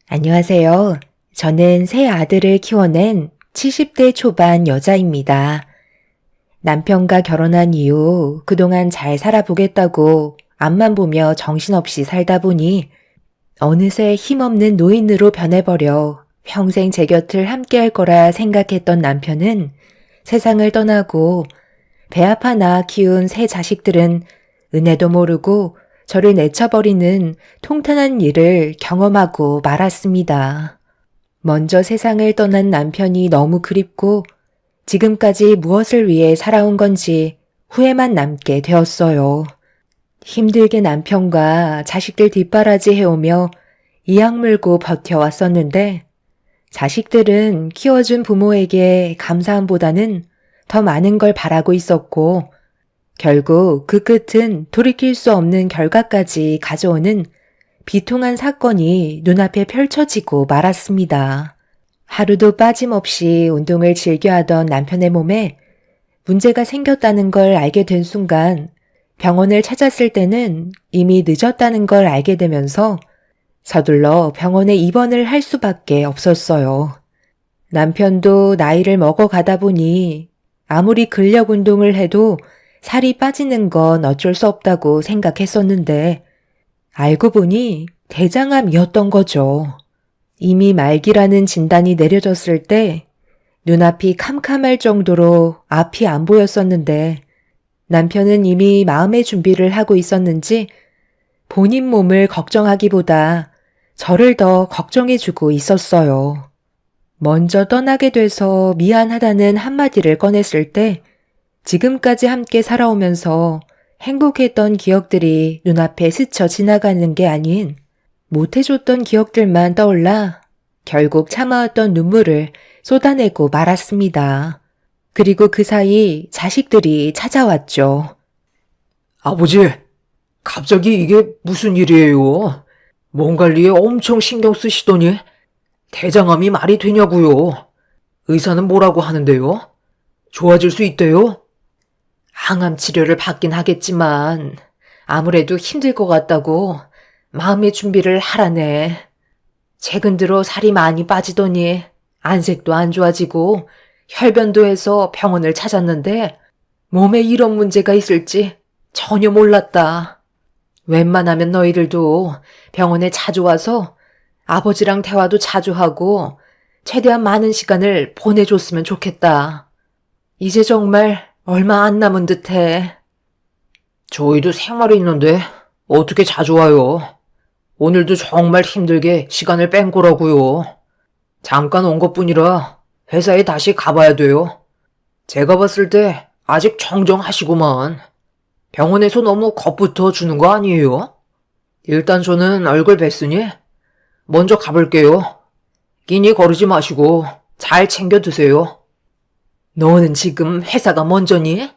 안녕하세요. 저는 세 아들을 키워낸 70대 초반 여자입니다. 남편과 결혼한 이후 그동안 잘 살아보겠다고 앞만 보며 정신없이 살다 보니 어느새 힘없는 노인으로 변해버려 평생 제 곁을 함께할 거라 생각했던 남편은 세상을 떠나고 배아파 낳아 키운 세 자식들은 은혜도 모르고 저를 내쳐버리는 통탄한 일을 경험하고 말았습니다. 먼저 세상을 떠난 남편이 너무 그립고 지금까지 무엇을 위해 살아온 건지 후회만 남게 되었어요. 힘들게 남편과 자식들 뒷바라지 해오며 이악 물고 버텨왔었는데 자식들은 키워준 부모에게 감사함보다는 더 많은 걸 바라고 있었고 결국 그 끝은 돌이킬 수 없는 결과까지 가져오는 비통한 사건이 눈앞에 펼쳐지고 말았습니다. 하루도 빠짐없이 운동을 즐겨하던 남편의 몸에 문제가 생겼다는 걸 알게 된 순간 병원을 찾았을 때는 이미 늦었다는 걸 알게 되면서 서둘러 병원에 입원을 할 수밖에 없었어요. 남편도 나이를 먹어가다 보니 아무리 근력 운동을 해도 살이 빠지는 건 어쩔 수 없다고 생각했었는데 알고 보니 대장암이었던 거죠. 이미 말기라는 진단이 내려졌을 때 눈앞이 캄캄할 정도로 앞이 안 보였었는데 남편은 이미 마음의 준비를 하고 있었는지 본인 몸을 걱정하기보다 저를 더 걱정해주고 있었어요. 먼저 떠나게 돼서 미안하다는 한마디를 꺼냈을 때 지금까지 함께 살아오면서 행복했던 기억들이 눈앞에 스쳐 지나가는 게 아닌 못해줬던 기억들만 떠올라 결국 참아왔던 눈물을 쏟아내고 말았습니다. 그리고 그 사이 자식들이 찾아왔죠. 아버지, 갑자기 이게 무슨 일이에요? 몸 관리에 엄청 신경 쓰시더니 대장암이 말이 되냐고요? 의사는 뭐라고 하는데요? 좋아질 수 있대요? 항암 치료를 받긴 하겠지만 아무래도 힘들 것 같다고 마음의 준비를 하라네. 최근 들어 살이 많이 빠지더니 안색도 안 좋아지고 혈변도 해서 병원을 찾았는데 몸에 이런 문제가 있을지 전혀 몰랐다. 웬만하면 너희들도 병원에 자주 와서 아버지랑 대화도 자주 하고 최대한 많은 시간을 보내줬으면 좋겠다. 이제 정말 얼마 안 남은 듯해. 저희도 생활이 있는데 어떻게 자주 와요? 오늘도 정말 힘들게 시간을 뺀 거라고요. 잠깐 온 것뿐이라 회사에 다시 가봐야 돼요. 제가 봤을 때 아직 정정하시구만. 병원에서 너무 겁부터 주는 거 아니에요? 일단 저는 얼굴 뵀으니 먼저 가볼게요. 끼니 거르지 마시고 잘 챙겨 드세요. 너는 지금 회사가 먼저니?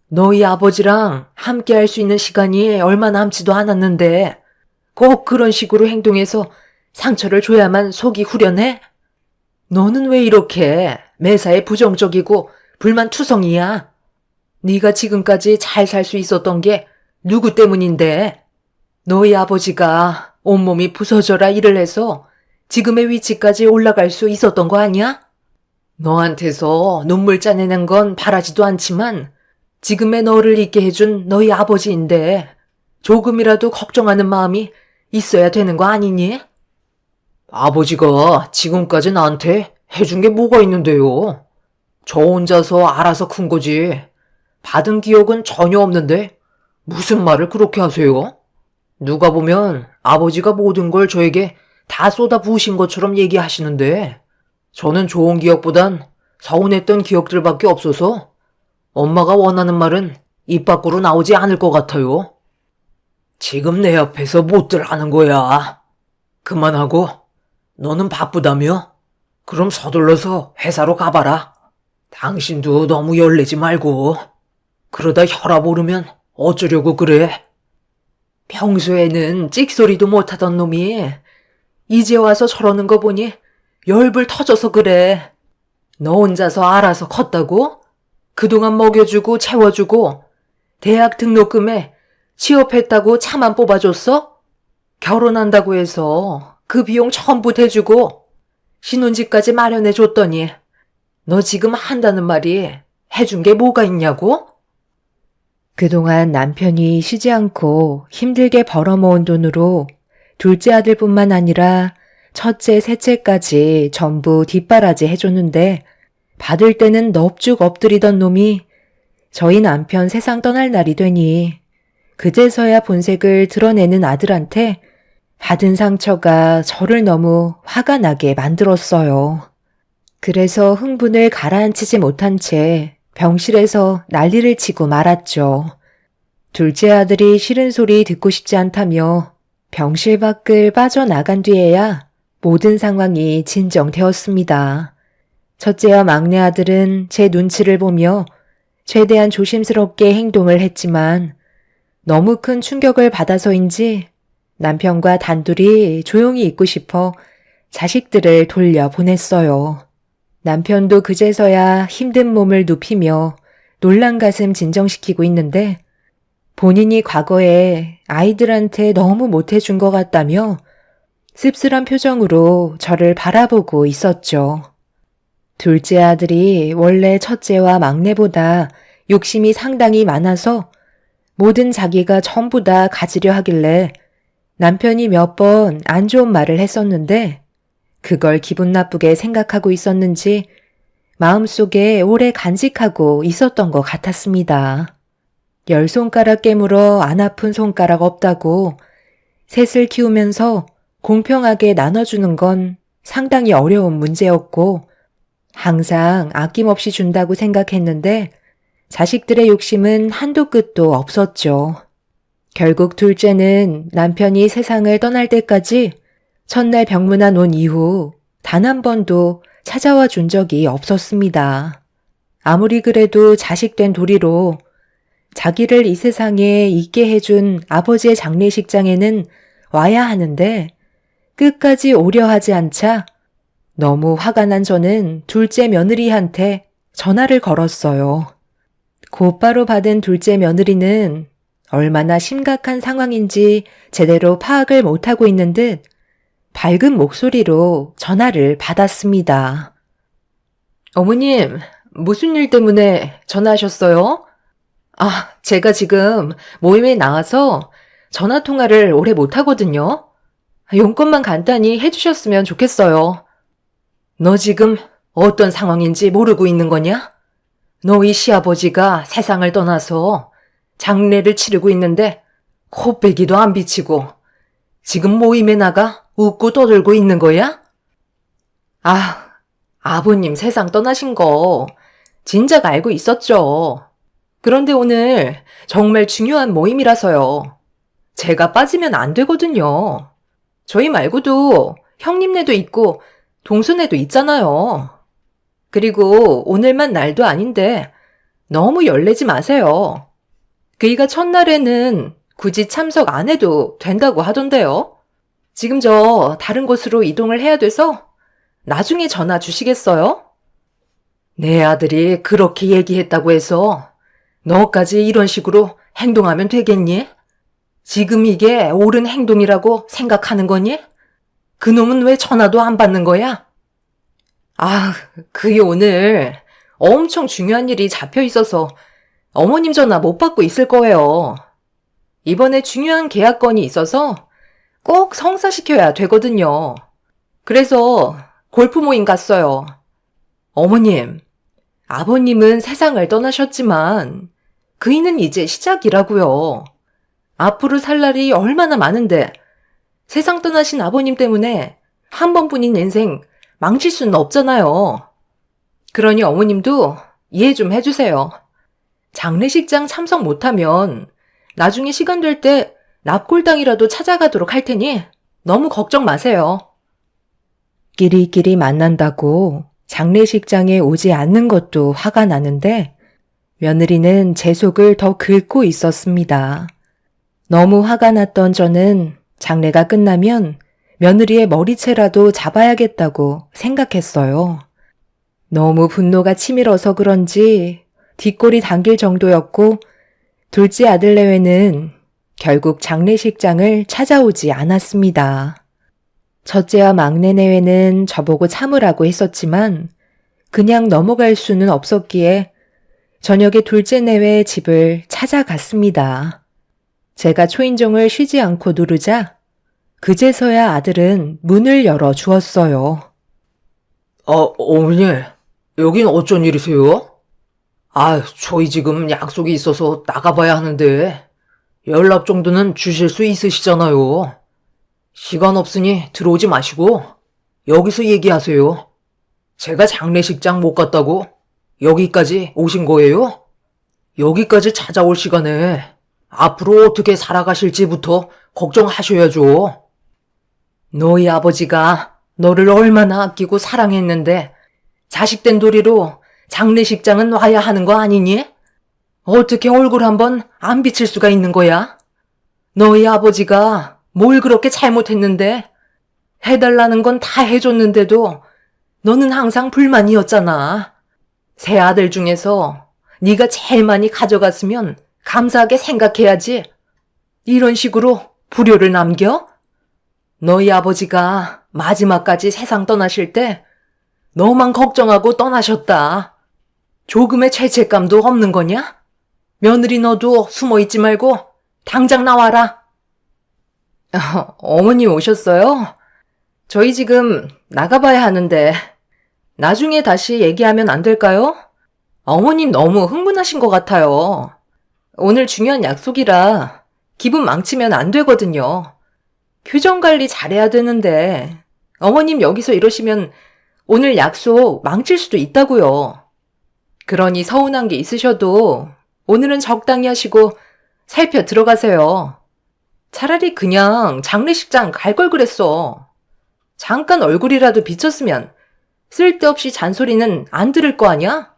너희 아버지랑 함께 할 수 있는 시간이 얼마 남지도 않았는데 꼭 그런 식으로 행동해서 상처를 줘야만 속이 후련해? 너는 왜 이렇게 매사에 부정적이고 불만투성이야? 네가 지금까지 잘 살 수 있었던 게 누구 때문인데? 너희 아버지가 온몸이 부서져라 일을 해서 지금의 위치까지 올라갈 수 있었던 거 아니야? 너한테서 눈물 짜내는 건 바라지도 않지만 지금의 너를 있게 해준 너희 아버지인데 조금이라도 걱정하는 마음이 있어야 되는 거 아니니? 아버지가 지금까지 나한테 해준 게 뭐가 있는데요? 저 혼자서 알아서 큰 거지. 받은 기억은 전혀 없는데 무슨 말을 그렇게 하세요? 누가 보면 아버지가 모든 걸 저에게 다 쏟아부으신 것처럼 얘기하시는데 저는 좋은 기억보단 서운했던 기억들밖에 없어서 엄마가 원하는 말은 입 밖으로 나오지 않을 것 같아요. 지금 내 앞에서 못들 하는 거야. 그만하고 너는 바쁘다며? 그럼 서둘러서 회사로 가봐라. 당신도 너무 열내지 말고 그러다 혈압 오르면 어쩌려고 그래? 평소에는 찍소리도 못하던 놈이 이제 와서 저러는 거 보니 열불 터져서 그래. 너 혼자서 알아서 컸다고? 그동안 먹여주고 채워주고 대학 등록금에 취업했다고 차만 뽑아줬어? 결혼한다고 해서 그 비용 전부 대주고 신혼집까지 마련해 줬더니 너 지금 한다는 말이 해준 게 뭐가 있냐고? 그동안 남편이 쉬지 않고 힘들게 벌어모은 돈으로 둘째 아들뿐만 아니라 첫째, 셋째까지 전부 뒷바라지 해줬는데 받을 때는 넙죽 엎드리던 놈이 저희 남편 세상 떠날 날이 되니 그제서야 본색을 드러내는 아들한테 받은 상처가 저를 너무 화가 나게 만들었어요. 그래서 흥분을 가라앉히지 못한 채 병실에서 난리를 치고 말았죠. 둘째 아들이 싫은 소리 듣고 싶지 않다며 병실 밖을 빠져나간 뒤에야 모든 상황이 진정되었습니다. 첫째와 막내 아들은 제 눈치를 보며 최대한 조심스럽게 행동을 했지만 너무 큰 충격을 받아서인지 남편과 단둘이 조용히 있고 싶어 자식들을 돌려보냈어요. 남편도 그제서야 힘든 몸을 눕히며 놀란 가슴 진정시키고 있는데 본인이 과거에 아이들한테 너무 못해준 것 같다며 씁쓸한 표정으로 저를 바라보고 있었죠. 둘째 아들이 원래 첫째와 막내보다 욕심이 상당히 많아서 모든 자기가 전부 다 가지려 하길래 남편이 몇 번 안 좋은 말을 했었는데 그걸 기분 나쁘게 생각하고 있었는지 마음속에 오래 간직하고 있었던 것 같았습니다. 10손가락 깨물어 안 아픈 손가락 없다고 셋을 키우면서 공평하게 나눠주는 건 상당히 어려운 문제였고 항상 아낌없이 준다고 생각했는데 자식들의 욕심은 한도 끝도 없었죠. 결국 둘째는 남편이 세상을 떠날 때까지 첫날 병문안 온 이후 단 한 번도 찾아와 준 적이 없었습니다. 아무리 그래도 자식된 도리로 자기를 이 세상에 있게 해준 아버지의 장례식장에는 와야 하는데 끝까지 오려 하지 않자 너무 화가 난 저는 둘째 며느리한테 전화를 걸었어요. 곧바로 받은 둘째 며느리는 얼마나 심각한 상황인지 제대로 파악을 못하고 있는 듯 밝은 목소리로 전화를 받았습니다. 어머님, 무슨 일 때문에 전화하셨어요? 제가 지금 모임에 나와서 전화 통화를 오래 못하거든요. 용건만 간단히 해주셨으면 좋겠어요. 너 지금 어떤 상황인지 모르고 있는 거냐? 너희 시아버지가 세상을 떠나서 장례를 치르고 있는데 코빼기도 안 비치고 지금 모임에 나가 웃고 떠들고 있는 거야? 아버님 세상 떠나신 거 진작 알고 있었죠. 그런데 오늘 정말 중요한 모임이라서요. 제가 빠지면 안 되거든요. 저희 말고도 형님네도 있고 동서네도 있잖아요. 그리고 오늘만 날도 아닌데 너무 열내지 마세요. 그이가 첫날에는 굳이 참석 안 해도 된다고 하던데요. 지금 저 다른 곳으로 이동을 해야 돼서 나중에 전화 주시겠어요? 내 아들이 그렇게 얘기했다고 해서 너까지 이런 식으로 행동하면 되겠니? 지금 이게 옳은 행동이라고 생각하는 거니? 그놈은 왜 전화도 안 받는 거야? 그게 오늘 엄청 중요한 일이 잡혀 있어서 어머님 전화 못 받고 있을 거예요. 이번에 중요한 계약건이 있어서 꼭 성사시켜야 되거든요. 그래서 골프 모임 갔어요. 어머님, 아버님은 세상을 떠나셨지만 그이는 이제 시작이라고요. 앞으로 살 날이 얼마나 많은데 세상 떠나신 아버님 때문에 한 번뿐인 인생 망칠 수는 없잖아요. 그러니 어머님도 이해 좀 해주세요. 장례식장 참석 못하면 나중에 시간 될 때 납골당이라도 찾아가도록 할 테니 너무 걱정 마세요. 끼리끼리 만난다고 장례식장에 오지 않는 것도 화가 나는데 며느리는 제 속을 더 긁고 있었습니다. 너무 화가 났던 저는 장례가 끝나면 며느리의 머리채라도 잡아야겠다고 생각했어요. 너무 분노가 치밀어서 그런지 뒷골이 당길 정도였고 둘째 아들 내외는 결국 장례식장을 찾아오지 않았습니다. 첫째와 막내 내외는 저보고 참으라고 했었지만 그냥 넘어갈 수는 없었기에 저녁에 둘째 내외의 집을 찾아갔습니다. 제가 초인종을 쉬지 않고 누르자 그제서야 아들은 문을 열어 주었어요. 어머니, 여긴 어쩐 일이세요? 저희 지금 약속이 있어서 나가봐야 하는데, 연락 정도는 주실 수 있으시잖아요. 시간 없으니 들어오지 마시고, 여기서 얘기하세요. 제가 장례식장 못 갔다고 여기까지 오신 거예요? 여기까지 찾아올 시간에 앞으로 어떻게 살아가실지부터 걱정하셔야죠. 너희 아버지가 너를 얼마나 아끼고 사랑했는데 자식된 도리로 장례식장은 와야 하는 거 아니니? 어떻게 얼굴 한번 안 비칠 수가 있는 거야? 너희 아버지가 뭘 그렇게 잘못했는데 해달라는 건 다 해줬는데도 너는 항상 불만이었잖아. 세 아들 중에서 네가 제일 많이 가져갔으면 감사하게 생각해야지. 이런 식으로 불효를 남겨? 너희 아버지가 마지막까지 세상 떠나실 때 너만 걱정하고 떠나셨다. 조금의 죄책감도 없는 거냐? 며느리 너도 숨어있지 말고 당장 나와라. 어머님 오셨어요? 저희 지금 나가봐야 하는데 나중에 다시 얘기하면 안 될까요? 어머님 너무 흥분하신 것 같아요. 오늘 중요한 약속이라 기분 망치면 안 되거든요. 표정 관리 잘해야 되는데 어머님 여기서 이러시면 오늘 약속 망칠 수도 있다고요. 그러니 서운한 게 있으셔도 오늘은 적당히 하시고 살펴 들어가세요. 차라리 그냥 장례식장 갈 걸 그랬어. 잠깐 얼굴이라도 비쳤으면 쓸데없이 잔소리는 안 들을 거 아니야?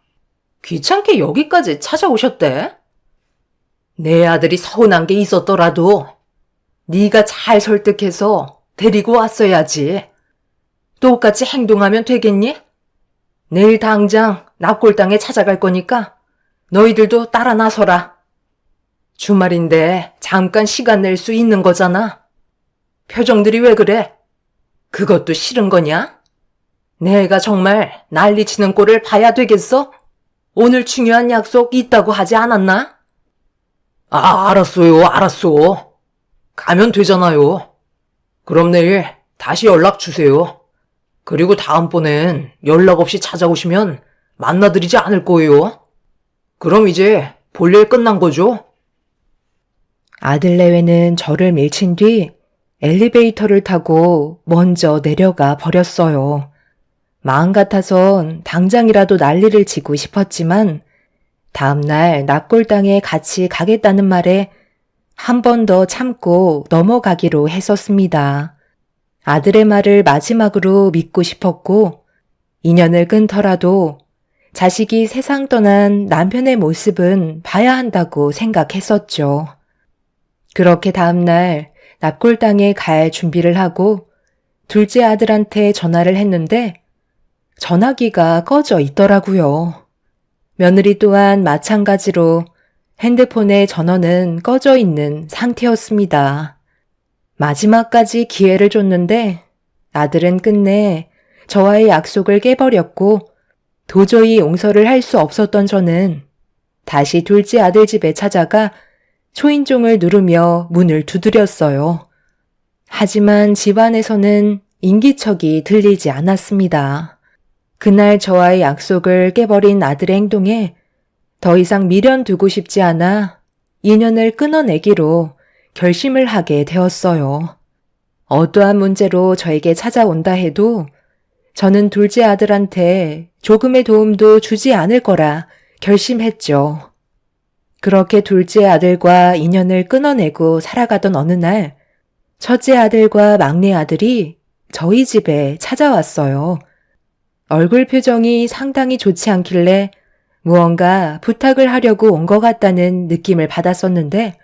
귀찮게 여기까지 찾아오셨대? 내 아들이 서운한 게 있었더라도 네가 잘 설득해서 데리고 왔어야지. 똑같이 행동하면 되겠니? 내일 당장 납골당에 찾아갈 거니까 너희들도 따라 나서라. 주말인데 잠깐 시간 낼 수 있는 거잖아. 표정들이 왜 그래? 그것도 싫은 거냐? 내가 정말 난리치는 꼴을 봐야 되겠어? 오늘 중요한 약속 있다고 하지 않았나? 알았어요, 알았어. 가면 되잖아요. 그럼 내일 다시 연락 주세요. 그리고 다음번엔 연락 없이 찾아오시면 만나드리지 않을 거예요. 그럼 이제 볼일 끝난 거죠? 아들 내외는 저를 밀친 뒤 엘리베이터를 타고 먼저 내려가 버렸어요. 마음 같아선 당장이라도 난리를 치고 싶었지만 다음날 납골당에 같이 가겠다는 말에 한 번 더 참고 넘어가기로 했었습니다. 아들의 말을 마지막으로 믿고 싶었고 인연을 끊더라도 자식이 세상 떠난 남편의 모습은 봐야 한다고 생각했었죠. 그렇게 다음날 납골당에 갈 준비를 하고 둘째 아들한테 전화를 했는데 전화기가 꺼져 있더라고요. 며느리 또한 마찬가지로 핸드폰의 전원은 꺼져 있는 상태였습니다. 마지막까지 기회를 줬는데 아들은 끝내 저와의 약속을 깨버렸고 도저히 용서를 할 수 없었던 저는 다시 둘째 아들 집에 찾아가 초인종을 누르며 문을 두드렸어요. 하지만 집안에서는 인기척이 들리지 않았습니다. 그날 저와의 약속을 깨버린 아들의 행동에 더 이상 미련 두고 싶지 않아 인연을 끊어내기로 결심을 하게 되었어요. 어떠한 문제로 저에게 찾아온다 해도 저는 둘째 아들한테 조금의 도움도 주지 않을 거라 결심했죠. 그렇게 둘째 아들과 인연을 끊어내고 살아가던 어느 날 첫째 아들과 막내 아들이 저희 집에 찾아왔어요. 얼굴 표정이 상당히 좋지 않길래 무언가 부탁을 하려고 온 것 같다는 느낌을 받았었는데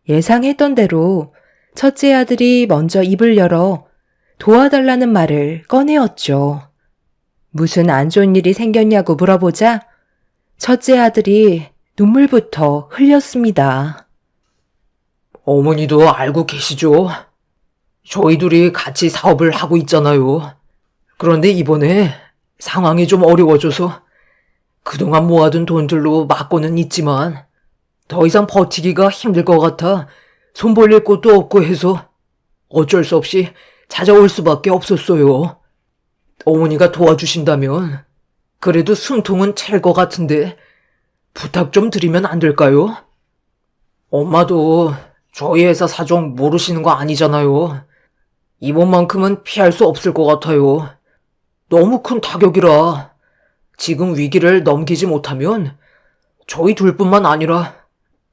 예상했던 대로 첫째 아들이 먼저 입을 열어 도와달라는 말을 꺼내었죠. 무슨 안 좋은 일이 생겼냐고 물어보자 첫째 아들이 눈물부터 흘렸습니다. 어머니도 알고 계시죠? 저희 둘이 같이 사업을 하고 있잖아요. 그런데 이번에 상황이 좀 어려워져서 그동안 모아둔 돈들로 막고는 있지만 더 이상 버티기가 힘들 것 같아 손 벌릴 곳도 없고 해서 어쩔 수 없이 찾아올 수밖에 없었어요. 어머니가 도와주신다면 그래도 숨통은 찰 것 같은데 부탁 좀 드리면 안 될까요? 엄마도 저희 회사 사정 모르시는 거 아니잖아요. 이번만큼은 피할 수 없을 것 같아요. 너무 큰 타격이라 지금 위기를 넘기지 못하면 저희 둘뿐만 아니라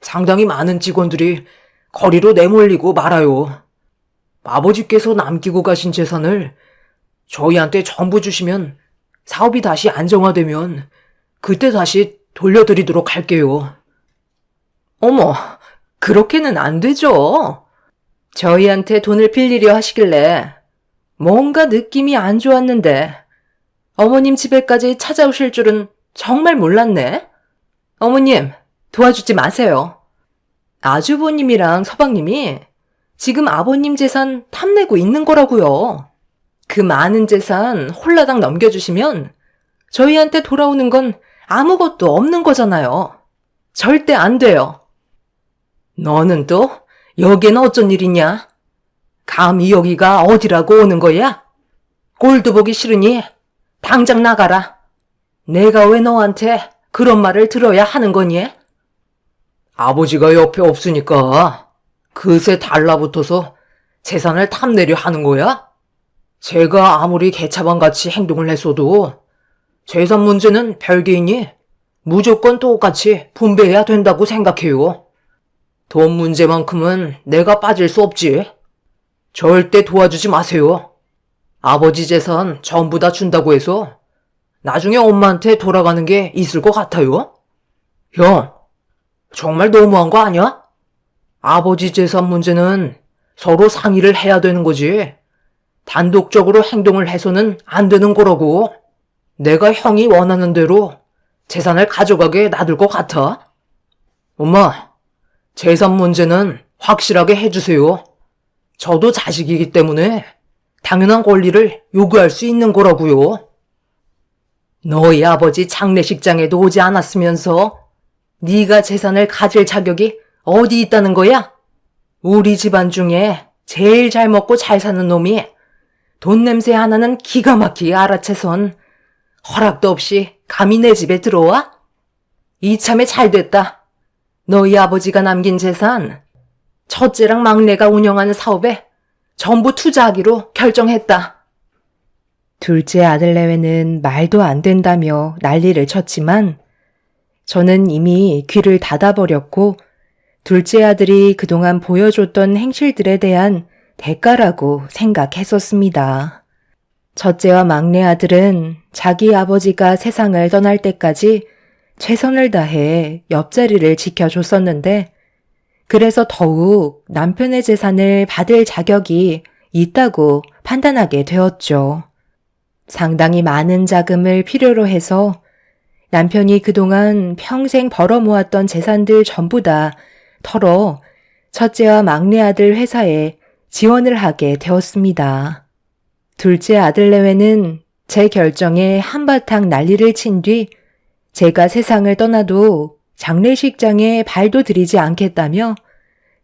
상당히 많은 직원들이 거리로 내몰리고 말아요. 아버지께서 남기고 가신 재산을 저희한테 전부 주시면 사업이 다시 안정화되면 그때 다시 돌려드리도록 할게요. 어머, 그렇게는 안 되죠. 저희한테 돈을 빌리려 하시길래 뭔가 느낌이 안 좋았는데 어머님 집에까지 찾아오실 줄은 정말 몰랐네. 어머님, 도와주지 마세요. 아주버님이랑 서방님이 지금 아버님 재산 탐내고 있는 거라고요. 그 많은 재산 홀라당 넘겨주시면 저희한테 돌아오는 건 아무것도 없는 거잖아요. 절대 안 돼요. 너는 또 여기는 어쩐 일이냐? 감히 여기가 어디라고 오는 거야? 꼴도 보기 싫으니 당장 나가라. 내가 왜 너한테 그런 말을 들어야 하는 거니? 아버지가 옆에 없으니까 그새 달라붙어서 재산을 탐내려 하는 거야? 제가 아무리 개차반같이 행동을 했어도 재산 문제는 별개이니 무조건 똑같이 분배해야 된다고 생각해요. 돈 문제만큼은 내가 빠질 수 없지. 절대 도와주지 마세요. 아버지 재산 전부 다 준다고 해서 나중에 엄마한테 돌아가는 게 있을 것 같아요? 형, 정말 너무한 거 아니야? 아버지 재산 문제는 서로 상의를 해야 되는 거지. 단독적으로 행동을 해서는 안 되는 거라고. 내가 형이 원하는 대로 재산을 가져가게 놔둘 것 같아? 엄마, 재산 문제는 확실하게 해주세요. 저도 자식이기 때문에 당연한 권리를 요구할 수 있는 거라고요. 너희 아버지 장례식장에도 오지 않았으면서 네가 재산을 가질 자격이 어디 있다는 거야? 우리 집안 중에 제일 잘 먹고 잘 사는 놈이 돈 냄새 하나는 기가 막히게 알아채선 허락도 없이 감히 내 집에 들어와? 이참에 잘 됐다. 너희 아버지가 남긴 재산 첫째랑 막내가 운영하는 사업에 전부 투자하기로 결정했다. 둘째 아들 내외는 말도 안 된다며 난리를 쳤지만 저는 이미 귀를 닫아버렸고 둘째 아들이 그동안 보여줬던 행실들에 대한 대가라고 생각했었습니다. 첫째와 막내 아들은 자기 아버지가 세상을 떠날 때까지 최선을 다해 옆자리를 지켜줬었는데 그래서 더욱 남편의 재산을 받을 자격이 있다고 판단하게 되었죠. 상당히 많은 자금을 필요로 해서 남편이 그동안 평생 벌어모았던 재산들 전부 다 털어 첫째와 막내 아들 회사에 지원을 하게 되었습니다. 둘째 아들 내외는 제 결정에 한바탕 난리를 친 뒤 제가 세상을 떠나도 장례식장에 발도 들이지 않겠다며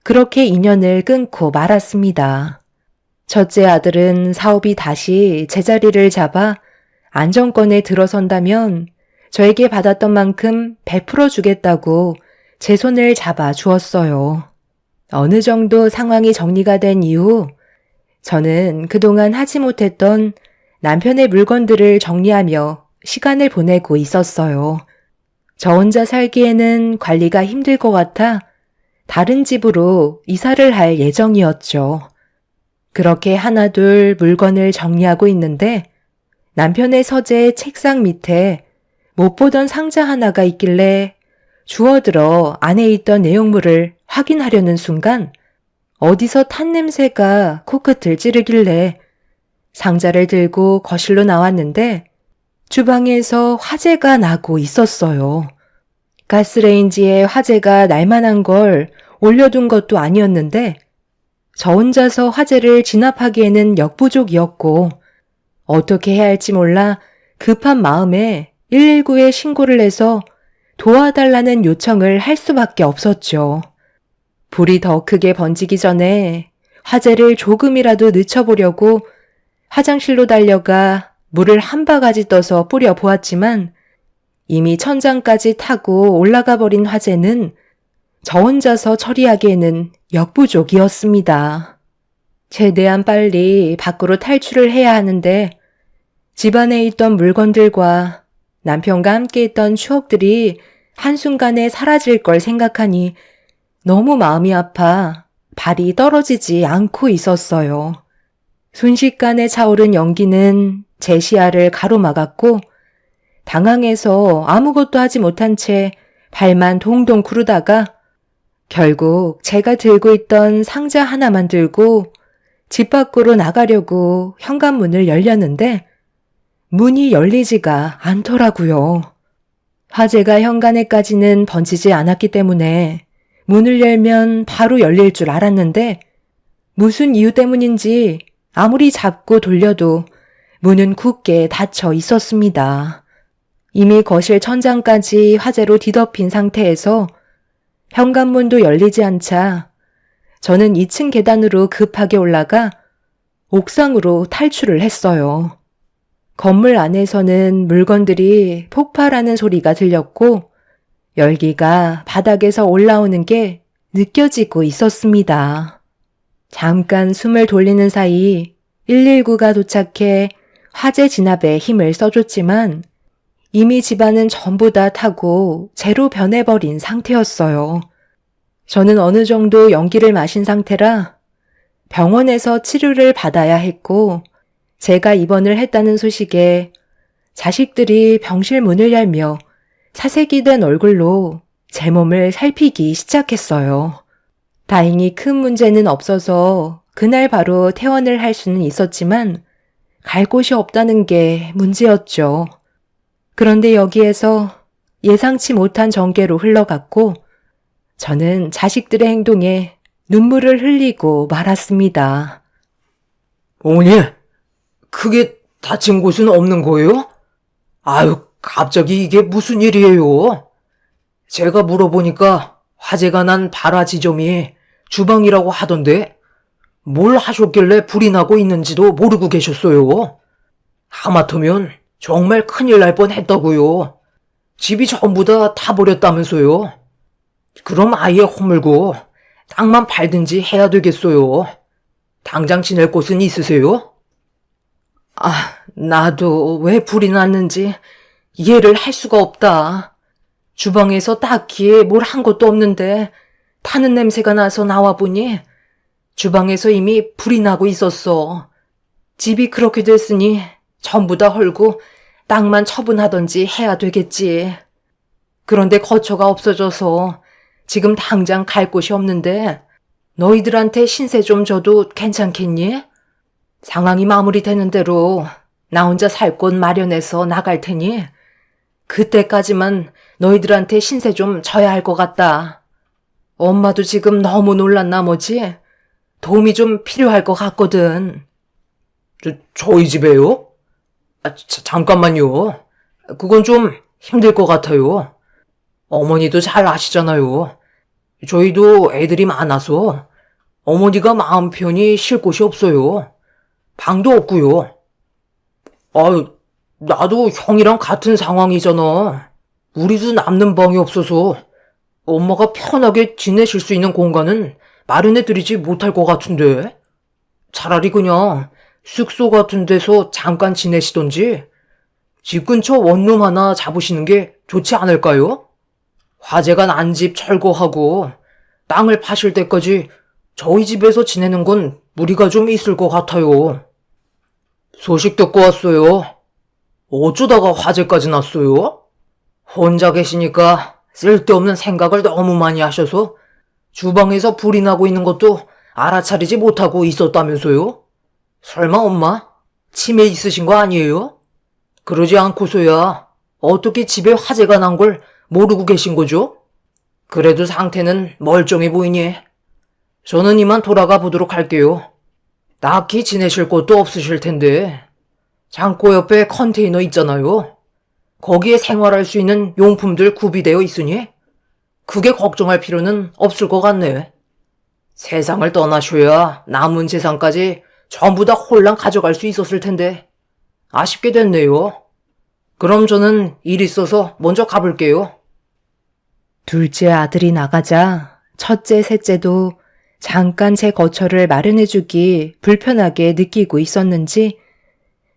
그렇게 인연을 끊고 말았습니다. 첫째 아들은 사업이 다시 제자리를 잡아 안정권에 들어선다면 저에게 받았던 만큼 베풀어 주겠다고 제 손을 잡아 주었어요. 어느 정도 상황이 정리가 된 이후 저는 그동안 하지 못했던 남편의 물건들을 정리하며 시간을 보내고 있었어요. 저 혼자 살기에는 관리가 힘들 것 같아 다른 집으로 이사를 할 예정이었죠. 그렇게 하나둘 물건을 정리하고 있는데 남편의 서재 책상 밑에 못 보던 상자 하나가 있길래 주워들어 안에 있던 내용물을 확인하려는 순간 어디서 탄 냄새가 코끝을 찌르길래 상자를 들고 거실로 나왔는데 주방에서 화재가 나고 있었어요. 가스레인지에 화재가 날 만한 걸 올려둔 것도 아니었는데 저 혼자서 화재를 진압하기에는 역부족이었고 어떻게 해야 할지 몰라 급한 마음에 119에 신고를 해서 도와달라는 요청을 할 수밖에 없었죠. 불이 더 크게 번지기 전에 화재를 조금이라도 늦춰보려고 화장실로 달려가 물을 한 바가지 떠서 뿌려 보았지만 이미 천장까지 타고 올라가 버린 화재는 저 혼자서 처리하기에는 역부족이었습니다. 최대한 빨리 밖으로 탈출을 해야 하는데 집안에 있던 물건들과 남편과 함께 있던 추억들이 한순간에 사라질 걸 생각하니 너무 마음이 아파 발이 떨어지지 않고 있었어요. 순식간에 차오른 연기는 제 시야를 가로막았고 당황해서 아무것도 하지 못한 채 발만 동동 구르다가 결국 제가 들고 있던 상자 하나만 들고 집 밖으로 나가려고 현관문을 열렸는데 문이 열리지가 않더라고요. 화재가 현관에까지는 번지지 않았기 때문에 문을 열면 바로 열릴 줄 알았는데 무슨 이유 때문인지 아무리 잡고 돌려도 문은 굳게 닫혀 있었습니다. 이미 거실 천장까지 화재로 뒤덮인 상태에서 현관문도 열리지 않자 저는 2층 계단으로 급하게 올라가 옥상으로 탈출을 했어요. 건물 안에서는 물건들이 폭발하는 소리가 들렸고 열기가 바닥에서 올라오는 게 느껴지고 있었습니다. 잠깐 숨을 돌리는 사이 119가 도착해 화재 진압에 힘을 써줬지만 이미 집안은 전부 다 타고 재로 변해버린 상태였어요. 저는 어느 정도 연기를 마신 상태라 병원에서 치료를 받아야 했고 제가 입원을 했다는 소식에 자식들이 병실 문을 열며 사색이 된 얼굴로 제 몸을 살피기 시작했어요. 다행히 큰 문제는 없어서 그날 바로 퇴원을 할 수는 있었지만 갈 곳이 없다는 게 문제였죠. 그런데 여기에서 예상치 못한 전개로 흘러갔고 저는 자식들의 행동에 눈물을 흘리고 말았습니다. 어머니, 크게 다친 곳은 없는 거예요? 아유, 갑자기 이게 무슨 일이에요? 제가 물어보니까 화재가 난 발화 지점이 주방이라고 하던데 뭘 하셨길래 불이 나고 있는지도 모르고 계셨어요. 하마터면 정말 큰일 날 뻔했다고요. 집이 전부 다 타버렸다면서요. 그럼 아예 허물고 땅만 팔든지 해야 되겠어요. 당장 지낼 곳은 있으세요? 나도 왜 불이 났는지 이해를 할 수가 없다. 주방에서 딱히 뭘 한 것도 없는데 타는 냄새가 나서 나와보니 주방에서 이미 불이 나고 있었어. 집이 그렇게 됐으니 전부 다 헐고 땅만 처분하던지 해야 되겠지. 그런데 거처가 없어져서 지금 당장 갈 곳이 없는데 너희들한테 신세 좀 줘도 괜찮겠니? 상황이 마무리되는 대로 나 혼자 살 곳 마련해서 나갈 테니 그때까지만 너희들한테 신세 좀 져야 할 것 같다. 엄마도 지금 너무 놀란 나머지 도움이 좀 필요할 것 같거든. 저희 집에요? 잠깐만요. 그건 좀 힘들 것 같아요. 어머니도 잘 아시잖아요. 저희도 애들이 많아서 어머니가 마음 편히 쉴 곳이 없어요. 방도 없고요. 나도 형이랑 같은 상황이잖아. 우리도 남는 방이 없어서 엄마가 편하게 지내실 수 있는 공간은 마련해드리지 못할 것 같은데. 차라리 그냥 숙소 같은 데서 잠깐 지내시던지 집 근처 원룸 하나 잡으시는 게 좋지 않을까요? 화재가 난 집 철거하고 땅을 파실 때까지 저희 집에서 지내는 건 무리가 좀 있을 것 같아요. 소식 듣고 왔어요. 어쩌다가 화재까지 났어요? 혼자 계시니까 쓸데없는 생각을 너무 많이 하셔서 주방에서 불이 나고 있는 것도 알아차리지 못하고 있었다면서요? 설마 엄마 치매 있으신 거 아니에요? 그러지 않고서야 어떻게 집에 화재가 난 걸 모르고 계신 거죠? 그래도 상태는 멀쩡해 보이니 저는 이만 돌아가 보도록 할게요. 딱히 지내실 곳도 없으실 텐데 창고 옆에 컨테이너 있잖아요. 거기에 생활할 수 있는 용품들 구비되어 있으니 크게 걱정할 필요는 없을 것 같네. 세상을 떠나셔야 남은 재산까지 전부 다 홀랑 가져갈 수 있었을 텐데 아쉽게 됐네요. 그럼 저는 일 있어서 먼저 가볼게요. 둘째 아들이 나가자 첫째, 셋째도 잠깐 제 거처를 마련해주기 불편하게 느끼고 있었는지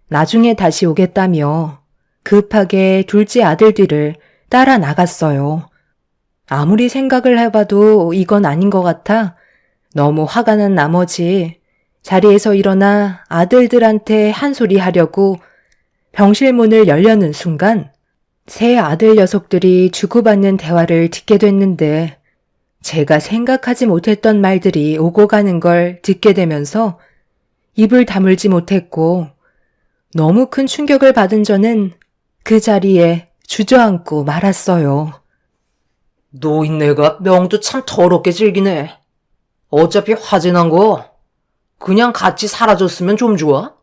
나중에 다시 오겠다며 급하게 둘째 아들 뒤를 따라 나갔어요. 아무리 생각을 해봐도 이건 아닌 것 같아 너무 화가 난 나머지 자리에서 일어나 아들들한테 한 소리 하려고 병실 문을 열려는 순간 세 아들 녀석들이 주고받는 대화를 듣게 됐는데 제가 생각하지 못했던 말들이 오고 가는 걸 듣게 되면서 입을 다물지 못했고 너무 큰 충격을 받은 저는 그 자리에 주저앉고 말았어요. 노인네가 명도 참 더럽게 즐기네. 어차피 화재 난 거 그냥 같이 사라졌으면 좀 좋아?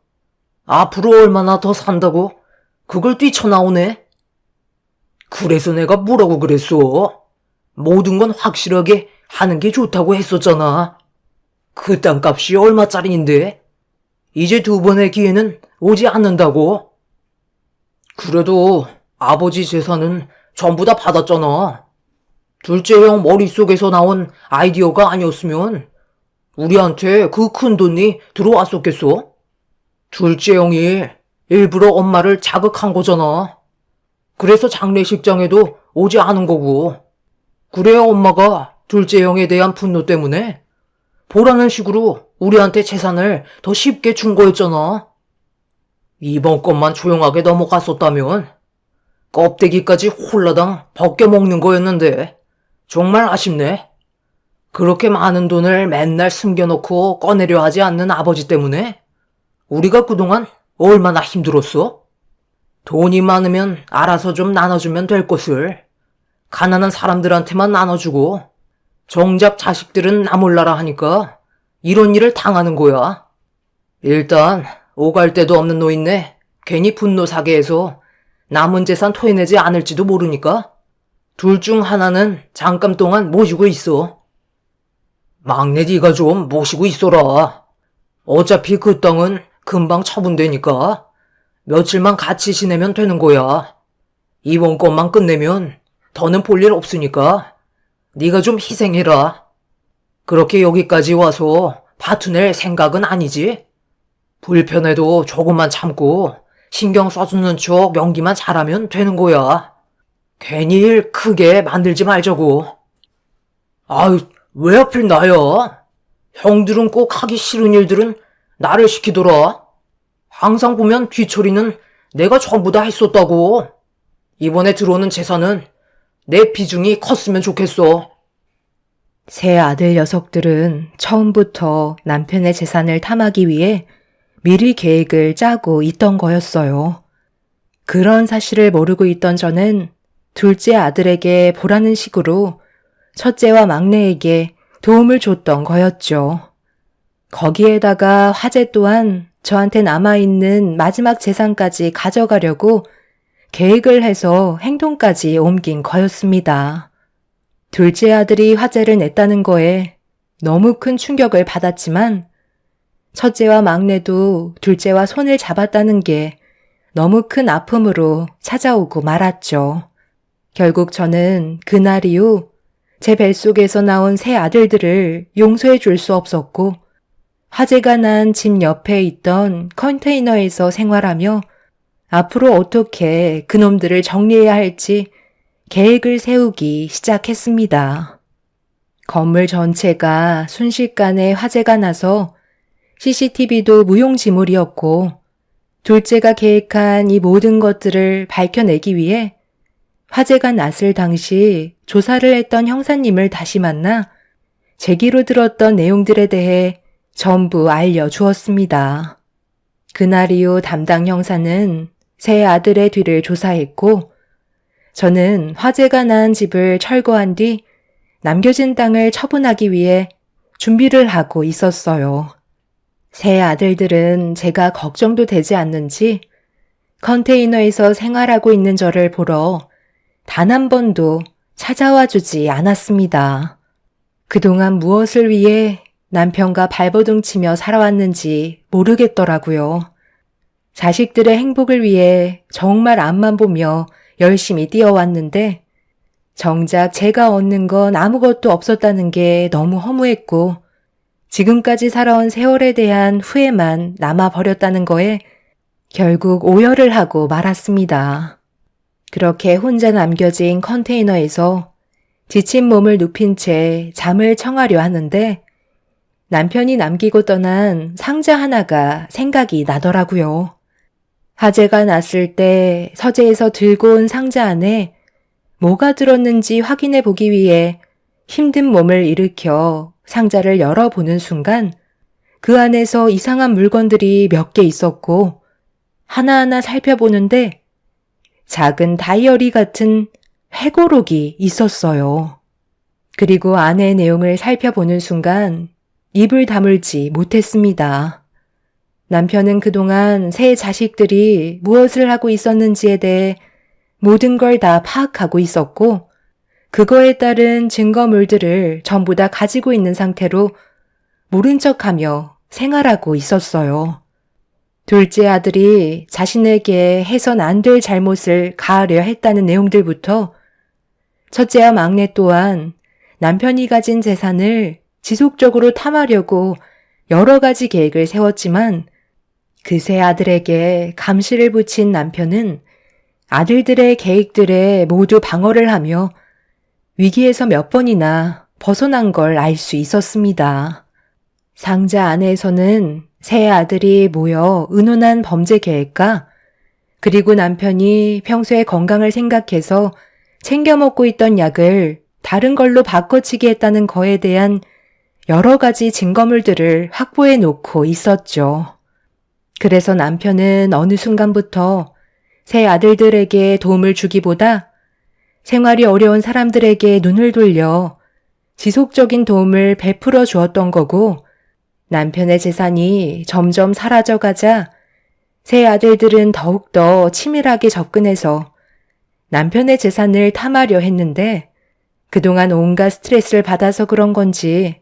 앞으로 얼마나 더 산다고 그걸 뛰쳐나오네. 그래서 내가 뭐라고 그랬어? 모든 건 확실하게 하는 게 좋다고 했었잖아. 그 땅값이 얼마짜리인데? 이제 두 번의 기회는 오지 않는다고. 그래도 아버지 재산은 전부 다 받았잖아. 둘째 형 머릿속에서 나온 아이디어가 아니었으면 우리한테 그 큰 돈이 들어왔었겠어? 둘째 형이 일부러 엄마를 자극한 거잖아. 그래서 장례식장에도 오지 않은 거고. 그래야 엄마가 둘째 형에 대한 분노 때문에 보라는 식으로 우리한테 재산을 더 쉽게 준 거였잖아. 이번 것만 조용하게 넘어갔었다면 껍데기까지 홀라당 벗겨먹는 거였는데 정말 아쉽네. 그렇게 많은 돈을 맨날 숨겨놓고 꺼내려 하지 않는 아버지 때문에 우리가 그동안 얼마나 힘들었어? 돈이 많으면 알아서 좀 나눠주면 될 것을 가난한 사람들한테만 나눠주고 정작 자식들은 나 몰라라 하니까 이런 일을 당하는 거야. 일단 오갈 데도 없는 노인네 괜히 분노 사게 해서 남은 재산 토해내지 않을지도 모르니까 둘 중 하나는 잠깐 동안 모시고 있어. 막내 네가 좀 모시고 있어라. 어차피 그 땅은 금방 처분되니까 며칠만 같이 지내면 되는 거야. 이번 것만 끝내면 더는 볼 일 없으니까 네가 좀 희생해라. 그렇게 여기까지 와서 파투낼 생각은 아니지? 불편해도 조금만 참고 신경 써주는 척 연기만 잘하면 되는 거야. 괜히 일 크게 만들지 말자고. 아유, 왜 하필 나야? 형들은 꼭 하기 싫은 일들은 나를 시키더라. 항상 보면 뒤처리는 내가 전부 다 했었다고. 이번에 들어오는 재산은 내 비중이 컸으면 좋겠어. 세 아들 녀석들은 처음부터 남편의 재산을 탐하기 위해 미리 계획을 짜고 있던 거였어요. 그런 사실을 모르고 있던 저는 둘째 아들에게 보라는 식으로 첫째와 막내에게 도움을 줬던 거였죠. 거기에다가 화재 또한 저한테 남아있는 마지막 재산까지 가져가려고 계획을 해서 행동까지 옮긴 거였습니다. 둘째 아들이 화재를 냈다는 거에 너무 큰 충격을 받았지만 첫째와 막내도 둘째와 손을 잡았다는 게 너무 큰 아픔으로 찾아오고 말았죠. 결국 저는 그날 이후 제 뱃속에서 나온 세 아들들을 용서해 줄 수 없었고 화재가 난 집 옆에 있던 컨테이너에서 생활하며 앞으로 어떻게 그놈들을 정리해야 할지 계획을 세우기 시작했습니다. 건물 전체가 순식간에 화재가 나서 CCTV도 무용지물이었고 둘째가 계획한 이 모든 것들을 밝혀내기 위해 화재가 났을 당시 조사를 했던 형사님을 다시 만나 제기로 들었던 내용들에 대해 전부 알려주었습니다. 그날 이후 담당 형사는 세 아들의 뒤를 조사했고 저는 화재가 난 집을 철거한 뒤 남겨진 땅을 처분하기 위해 준비를 하고 있었어요. 세 아들들은 제가 걱정도 되지 않는지 컨테이너에서 생활하고 있는 저를 보러 단 한 번도 찾아와 주지 않았습니다. 그동안 무엇을 위해 남편과 발버둥 치며 살아왔는지 모르겠더라고요. 자식들의 행복을 위해 정말 앞만 보며 열심히 뛰어왔는데 정작 제가 얻는 건 아무것도 없었다는 게 너무 허무했고 지금까지 살아온 세월에 대한 후회만 남아버렸다는 거에 결국 오열을 하고 말았습니다. 그렇게 혼자 남겨진 컨테이너에서 지친 몸을 눕힌 채 잠을 청하려 하는데 남편이 남기고 떠난 상자 하나가 생각이 나더라고요. 화재가 났을 때 서재에서 들고 온 상자 안에 뭐가 들었는지 확인해 보기 위해 힘든 몸을 일으켜 상자를 열어보는 순간 그 안에서 이상한 물건들이 몇 개 있었고 하나하나 살펴보는데 작은 다이어리 같은 회고록이 있었어요. 그리고 안의 내용을 살펴보는 순간 입을 다물지 못했습니다. 남편은 그동안 세 자식들이 무엇을 하고 있었는지에 대해 모든 걸 다 파악하고 있었고 그거에 따른 증거물들을 전부 다 가지고 있는 상태로 모른 척하며 생활하고 있었어요. 둘째 아들이 자신에게 해선 안 될 잘못을 가하려 했다는 내용들부터 첫째와 막내 또한 남편이 가진 재산을 지속적으로 탐하려고 여러 가지 계획을 세웠지만 그 세 아들에게 감시를 붙인 남편은 아들들의 계획들에 모두 방어를 하며 위기에서 몇 번이나 벗어난 걸 알 수 있었습니다. 상자 안에서는 세 아들이 모여 의논한 범죄 계획과 그리고 남편이 평소에 건강을 생각해서 챙겨 먹고 있던 약을 다른 걸로 바꿔치기 했다는 거에 대한 여러 가지 증거물들을 확보해 놓고 있었죠. 그래서 남편은 어느 순간부터 세 아들들에게 도움을 주기보다 생활이 어려운 사람들에게 눈을 돌려 지속적인 도움을 베풀어 주었던 거고 남편의 재산이 점점 사라져가자 세 아들들은 더욱더 치밀하게 접근해서 남편의 재산을 탐하려 했는데 그동안 온갖 스트레스를 받아서 그런 건지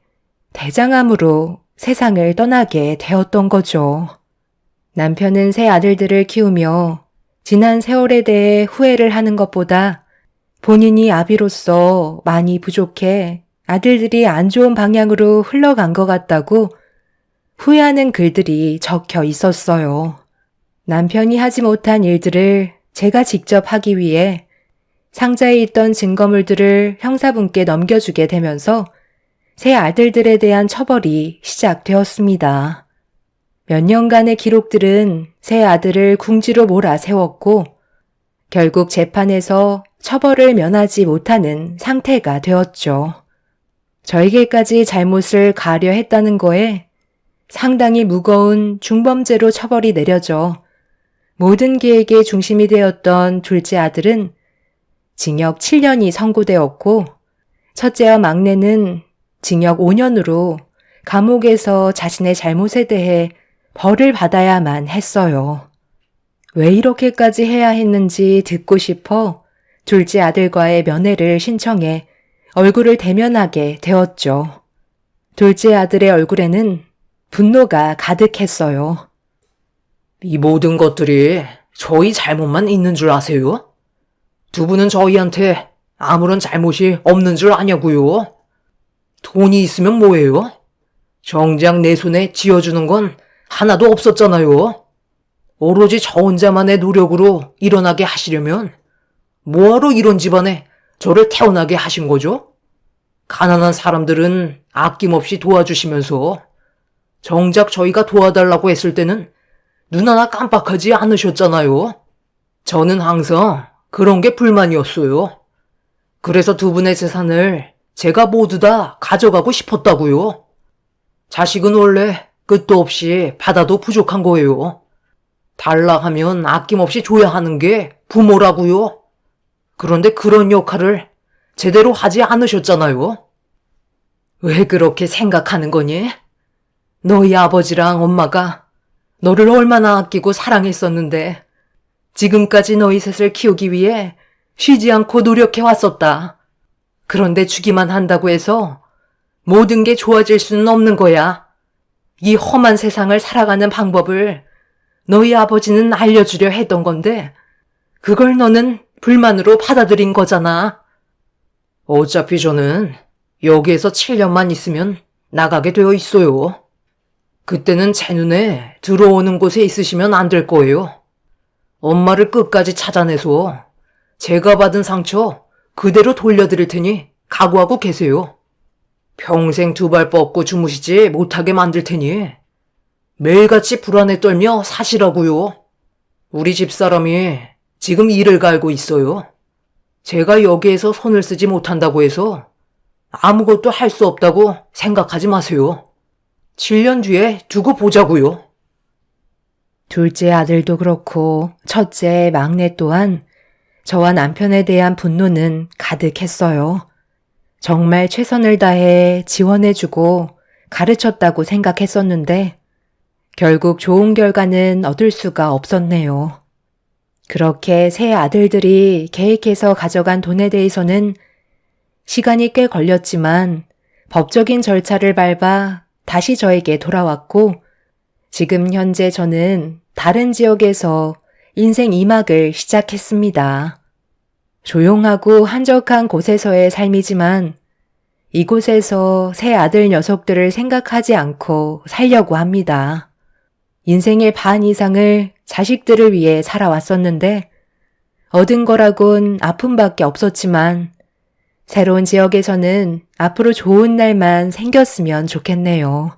대장암으로 세상을 떠나게 되었던 거죠. 남편은 세 아들들을 키우며 지난 세월에 대해 후회를 하는 것보다 본인이 아비로서 많이 부족해 아들들이 안 좋은 방향으로 흘러간 것 같다고 후회하는 글들이 적혀 있었어요. 남편이 하지 못한 일들을 제가 직접 하기 위해 상자에 있던 증거물들을 형사분께 넘겨주게 되면서 세 아들들에 대한 처벌이 시작되었습니다. 몇 년간의 기록들은 세 아들을 궁지로 몰아세웠고 결국 재판에서 처벌을 면하지 못하는 상태가 되었죠. 저에게까지 잘못을 가하려 했다는 거에 상당히 무거운 중범죄로 처벌이 내려져 모든 계획의 중심이 되었던 둘째 아들은 징역 7년이 선고되었고 첫째와 막내는 징역 5년으로 감옥에서 자신의 잘못에 대해 벌을 받아야만 했어요. 왜 이렇게까지 해야 했는지 듣고 싶어 둘째 아들과의 면회를 신청해 얼굴을 대면하게 되었죠. 둘째 아들의 얼굴에는 분노가 가득했어요. 이 모든 것들이 저희 잘못만 있는 줄 아세요? 두 분은 저희한테 아무런 잘못이 없는 줄 아냐고요? 돈이 있으면 뭐예요? 정작 내 손에 쥐어주는 건 하나도 없었잖아요. 오로지 저 혼자만의 노력으로 일어나게 하시려면 뭐하러 이런 집안에 저를 태어나게 하신 거죠? 가난한 사람들은 아낌없이 도와주시면서 정작 저희가 도와달라고 했을 때는 눈 하나 깜빡하지 않으셨잖아요. 저는 항상 그런 게 불만이었어요. 그래서 두 분의 재산을 제가 모두 다 가져가고 싶었다고요. 자식은 원래 끝도 없이 받아도 부족한 거예요. 달라 하면 아낌없이 줘야 하는 게 부모라고요. 그런데 그런 역할을 제대로 하지 않으셨잖아요. 왜 그렇게 생각하는 거니? 너희 아버지랑 엄마가 너를 얼마나 아끼고 사랑했었는데 지금까지 너희 셋을 키우기 위해 쉬지 않고 노력해 왔었다. 그런데 주기만 한다고 해서 모든 게 좋아질 수는 없는 거야. 이 험한 세상을 살아가는 방법을 너희 아버지는 알려주려 했던 건데 그걸 너는 불만으로 받아들인 거잖아. 어차피 저는 여기에서 7년만 있으면 나가게 되어 있어요. 그때는 제 눈에 들어오는 곳에 있으시면 안 될 거예요. 엄마를 끝까지 찾아내서 제가 받은 상처 그대로 돌려드릴 테니 각오하고 계세요. 평생 두 발 뻗고 주무시지 못하게 만들 테니 매일같이 불안에 떨며 사시라고요. 우리 집사람이 지금 이를 갈고 있어요. 제가 여기에서 손을 쓰지 못한다고 해서 아무것도 할 수 없다고 생각하지 마세요. 7년 뒤에 두고 보자고요. 둘째 아들도 그렇고 첫째 막내 또한 저와 남편에 대한 분노는 가득했어요. 정말 최선을 다해 지원해주고 가르쳤다고 생각했었는데 결국 좋은 결과는 얻을 수가 없었네요. 그렇게 세 아들들이 계획해서 가져간 돈에 대해서는 시간이 꽤 걸렸지만 법적인 절차를 밟아 다시 저에게 돌아왔고 지금 현재 저는 다른 지역에서 인생 2막을 시작했습니다. 조용하고 한적한 곳에서의 삶이지만 이곳에서 세 아들 녀석들을 생각하지 않고 살려고 합니다. 인생의 반 이상을 자식들을 위해 살아왔었는데 얻은 거라곤 아픔밖에 없었지만 새로운 지역에서는 앞으로 좋은 날만 생겼으면 좋겠네요.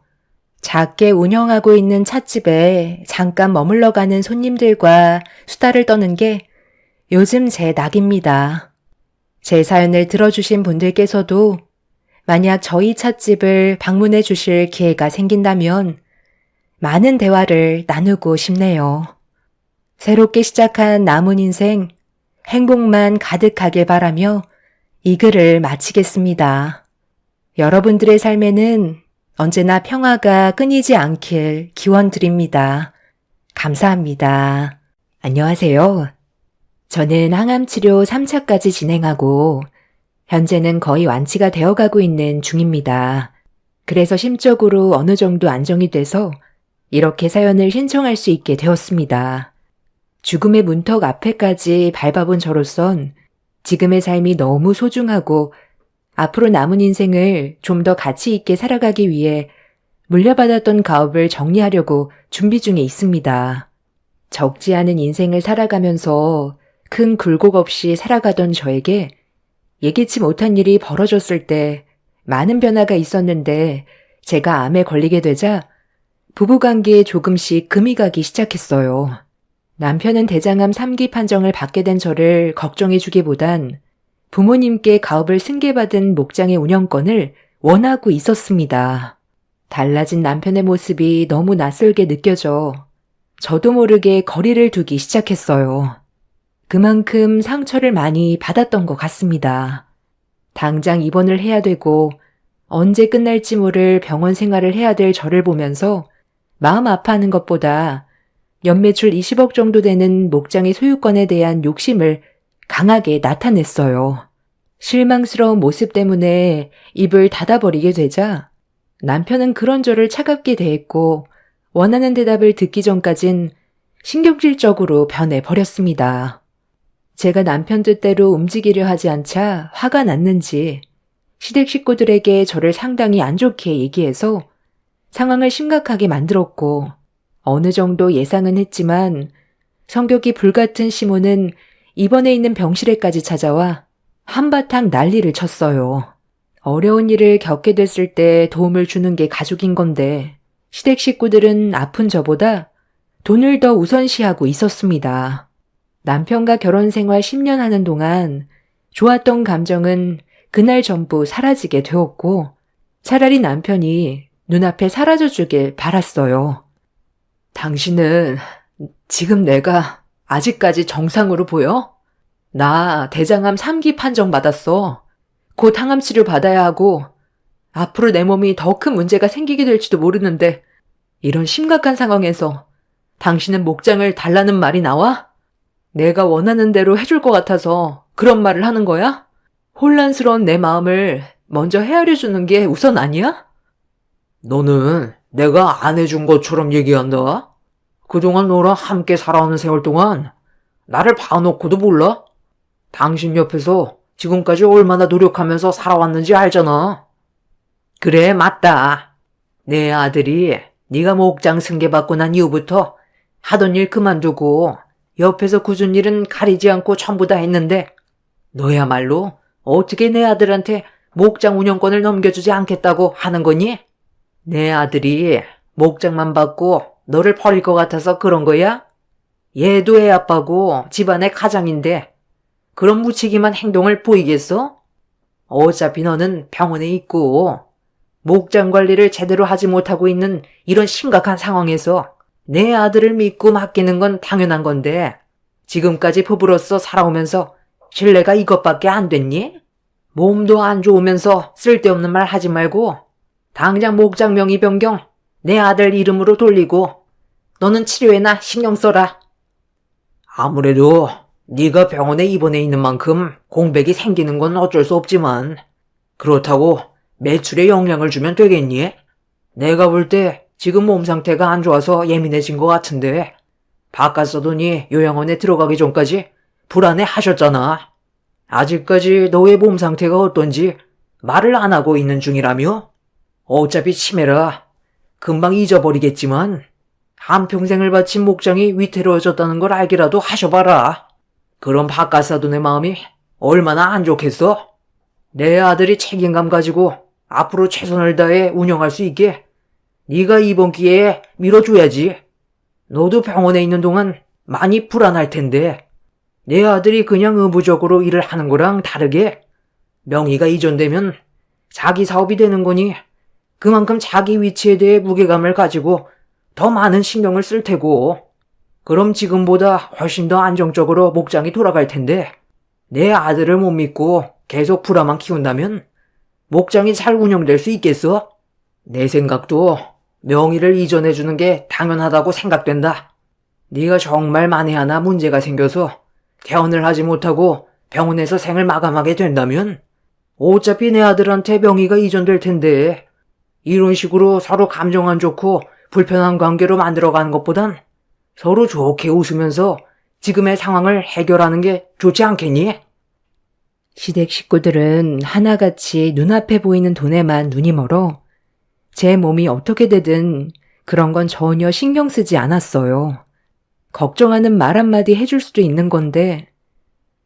작게 운영하고 있는 찻집에 잠깐 머물러 가는 손님들과 수다를 떠는 게 요즘 제 낙입니다. 제 사연을 들어주신 분들께서도 만약 저희 찻집을 방문해 주실 기회가 생긴다면 많은 대화를 나누고 싶네요. 새롭게 시작한 남은 인생 행복만 가득하길 바라며 이 글을 마치겠습니다. 여러분들의 삶에는 언제나 평화가 끊이지 않길 기원드립니다. 감사합니다. 안녕하세요. 저는 항암치료 3차까지 진행하고 현재는 거의 완치가 되어가고 있는 중입니다. 그래서 심적으로 어느 정도 안정이 돼서 이렇게 사연을 신청할 수 있게 되었습니다. 죽음의 문턱 앞에까지 밟아본 저로선 지금의 삶이 너무 소중하고 앞으로 남은 인생을 좀 더 가치 있게 살아가기 위해 물려받았던 가업을 정리하려고 준비 중에 있습니다. 적지 않은 인생을 살아가면서 큰 굴곡 없이 살아가던 저에게 예기치 못한 일이 벌어졌을 때 많은 변화가 있었는데 제가 암에 걸리게 되자 부부관계에 조금씩 금이 가기 시작했어요. 남편은 대장암 3기 판정을 받게 된 저를 걱정해주기보단 부모님께 가업을 승계받은 목장의 운영권을 원하고 있었습니다. 달라진 남편의 모습이 너무 낯설게 느껴져 저도 모르게 거리를 두기 시작했어요. 그만큼 상처를 많이 받았던 것 같습니다. 당장 입원을 해야 되고 언제 끝날지 모를 병원 생활을 해야 될 저를 보면서 마음 아파하는 것보다 연매출 20억 정도 되는 목장의 소유권에 대한 욕심을 강하게 나타냈어요. 실망스러운 모습 때문에 입을 닫아버리게 되자 남편은 그런 저를 차갑게 대했고 원하는 대답을 듣기 전까진 신경질적으로 변해버렸습니다. 제가 남편 뜻대로 움직이려 하지 않자 화가 났는지 시댁 식구들에게 저를 상당히 안 좋게 얘기해서 상황을 심각하게 만들었고 어느 정도 예상은 했지만 성격이 불같은 시모는 입원해 있는 병실에까지 찾아와 한바탕 난리를 쳤어요. 어려운 일을 겪게 됐을 때 도움을 주는 게 가족인 건데 시댁 식구들은 아픈 저보다 돈을 더 우선시하고 있었습니다. 남편과 결혼 생활 10년 하는 동안 좋았던 감정은 그날 전부 사라지게 되었고 차라리 남편이 눈앞에 사라져주길 바랐어요. 당신은 지금 내가 아직까지 정상으로 보여? 나 대장암 3기 판정 받았어. 곧 항암치료 받아야 하고 앞으로 내 몸이 더 큰 문제가 생기게 될지도 모르는데 이런 심각한 상황에서 당신은 목장을 달라는 말이 나와? 내가 원하는 대로 해줄 것 같아서 그런 말을 하는 거야? 혼란스러운 내 마음을 먼저 헤아려 주는 게 우선 아니야? 너는 내가 안 해준 것처럼 얘기한다? 그동안 너랑 함께 살아오는 세월 동안 나를 봐놓고도 몰라? 당신 옆에서 지금까지 얼마나 노력하면서 살아왔는지 알잖아. 그래, 맞다. 내 아들이 네가 목장 승계받고 난 이후부터 하던 일 그만두고 옆에서 굳은 일은 가리지 않고 전부 다 했는데 너야말로 어떻게 내 아들한테 목장 운영권을 넘겨주지 않겠다고 하는 거니? 내 아들이 목장만 받고 너를 버릴 것 같아서 그런 거야? 얘도 애 아빠고 집안의 가장인데 그런 무책임한 행동을 보이겠어? 어차피 너는 병원에 있고 목장 관리를 제대로 하지 못하고 있는 이런 심각한 상황에서 내 아들을 믿고 맡기는 건 당연한 건데 지금까지 부부로서 살아오면서 신뢰가 이것밖에 안 됐니? 몸도 안 좋으면서 쓸데없는 말 하지 말고 당장 목장 명의 변경 내 아들 이름으로 돌리고 너는 치료에나 신경 써라. 아무래도 네가 병원에 입원해 있는 만큼 공백이 생기는 건 어쩔 수 없지만 그렇다고 매출에 영향을 주면 되겠니? 내가 볼 때 지금 몸 상태가 안 좋아서 예민해진 것 같은데 바깥 서더니 요양원에 들어가기 전까지 불안해 하셨잖아. 아직까지 너의 몸 상태가 어떤지 말을 안 하고 있는 중이라며? 어차피 치매라 금방 잊어버리겠지만 한평생을 바친 목장이 위태로워졌다는 걸 알기라도 하셔봐라. 그럼 바깥 사돈의 마음이 얼마나 안 좋겠어? 내 아들이 책임감 가지고 앞으로 최선을 다해 운영할 수 있게 네가 이번 기회에 밀어줘야지. 너도 병원에 있는 동안 많이 불안할 텐데 내 아들이 그냥 의무적으로 일을 하는 거랑 다르게 명의가 이전되면 자기 사업이 되는 거니 그만큼 자기 위치에 대해 무게감을 가지고 더 많은 신경을 쓸 테고 그럼 지금보다 훨씬 더 안정적으로 목장이 돌아갈 텐데 내 아들을 못 믿고 계속 불화만 키운다면 목장이 잘 운영될 수 있겠어? 내 생각도 명의를 이전해주는 게 당연하다고 생각된다. 네가 정말 만에 하나 문제가 생겨서 퇴원을 하지 못하고 병원에서 생을 마감하게 된다면 어차피 내 아들한테 명의가 이전될 텐데 이런 식으로 서로 감정 안 좋고 불편한 관계로 만들어가는 것보단 서로 좋게 웃으면서 지금의 상황을 해결하는 게 좋지 않겠니? 시댁 식구들은 하나같이 눈앞에 보이는 돈에만 눈이 멀어 제 몸이 어떻게 되든 그런 건 전혀 신경 쓰지 않았어요. 걱정하는 말 한마디 해줄 수도 있는 건데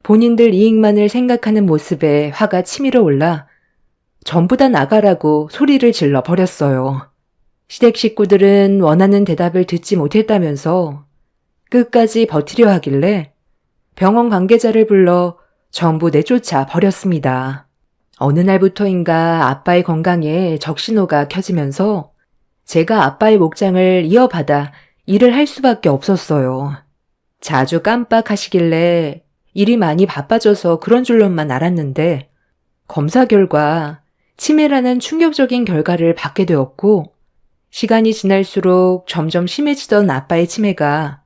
본인들 이익만을 생각하는 모습에 화가 치밀어 올라 전부 다 나가라고 소리를 질러 버렸어요. 시댁 식구들은 원하는 대답을 듣지 못했다면서 끝까지 버티려 하길래 병원 관계자를 불러 전부 내쫓아 버렸습니다. 어느 날부터인가 아빠의 건강에 적신호가 켜지면서 제가 아빠의 목장을 이어받아 일을 할 수밖에 없었어요. 자주 깜빡하시길래 일이 많이 바빠져서 그런 줄로만 알았는데 검사 결과 치매라는 충격적인 결과를 받게 되었고 시간이 지날수록 점점 심해지던 아빠의 치매가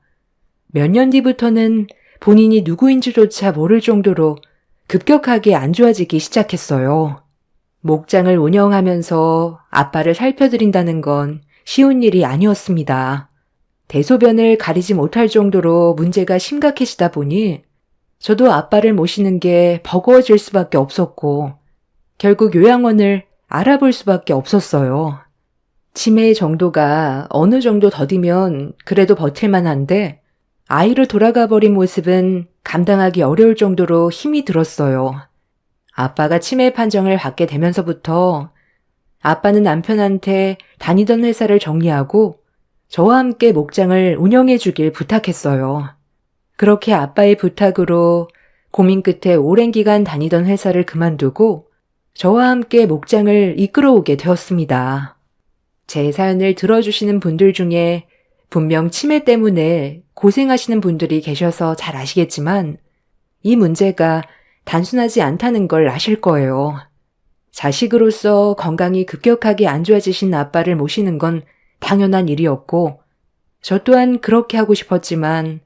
몇 년 뒤부터는 본인이 누구인지조차 모를 정도로 급격하게 안 좋아지기 시작했어요. 목장을 운영하면서 아빠를 살펴드린다는 건 쉬운 일이 아니었습니다. 대소변을 가리지 못할 정도로 문제가 심각해지다 보니 저도 아빠를 모시는 게 버거워질 수밖에 없었고 결국 요양원을 알아볼 수밖에 없었어요. 치매의 정도가 어느 정도 더디면 그래도 버틸만 한데 아이로 돌아가 버린 모습은 감당하기 어려울 정도로 힘이 들었어요. 아빠가 치매 판정을 받게 되면서부터 아빠는 남편한테 다니던 회사를 정리하고 저와 함께 목장을 운영해 주길 부탁했어요. 그렇게 아빠의 부탁으로 고민 끝에 오랜 기간 다니던 회사를 그만두고 저와 함께 목장을 이끌어오게 되었습니다. 제 사연을 들어주시는 분들 중에 분명 치매 때문에 고생하시는 분들이 계셔서 잘 아시겠지만 이 문제가 단순하지 않다는 걸 아실 거예요. 자식으로서 건강이 급격하게 안 좋아지신 아빠를 모시는 건 당연한 일이었고, 저 또한 그렇게 하고 싶었지만,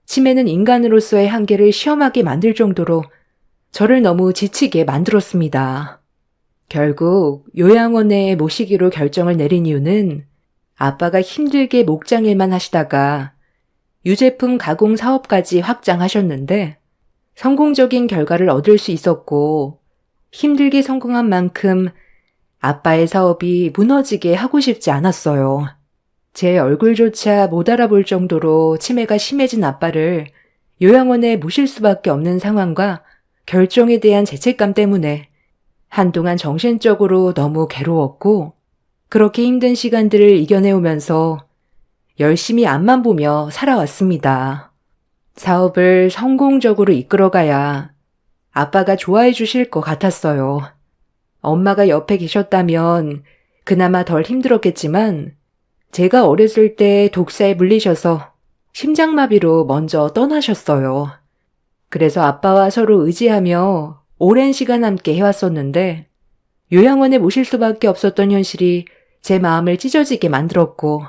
치매는 인간으로서의 한계를 시험하게 만들 정도로 저를 너무 지치게 만들었습니다. 결국 요양원에 모시기로 결정을 내린 이유는 아빠가 힘들게 목장일만 하시다가 유제품 가공 사업까지 확장하셨는데 성공적인 결과를 얻을 수 있었고 힘들게 성공한 만큼 아빠의 사업이 무너지게 하고 싶지 않았어요. 제 얼굴조차 못 알아볼 정도로 치매가 심해진 아빠를 요양원에 모실 수밖에 없는 상황과 결정에 대한 죄책감 때문에 한동안 정신적으로 너무 괴로웠고 그렇게 힘든 시간들을 이겨내오면서 열심히 앞만 보며 살아왔습니다. 사업을 성공적으로 이끌어가야 아빠가 좋아해 주실 것 같았어요. 엄마가 옆에 계셨다면 그나마 덜 힘들었겠지만 제가 어렸을 때 독사에 물리셔서 심장마비로 먼저 떠나셨어요. 그래서 아빠와 서로 의지하며 오랜 시간 함께 해왔었는데 요양원에 모실 수밖에 없었던 현실이 제 마음을 찢어지게 만들었고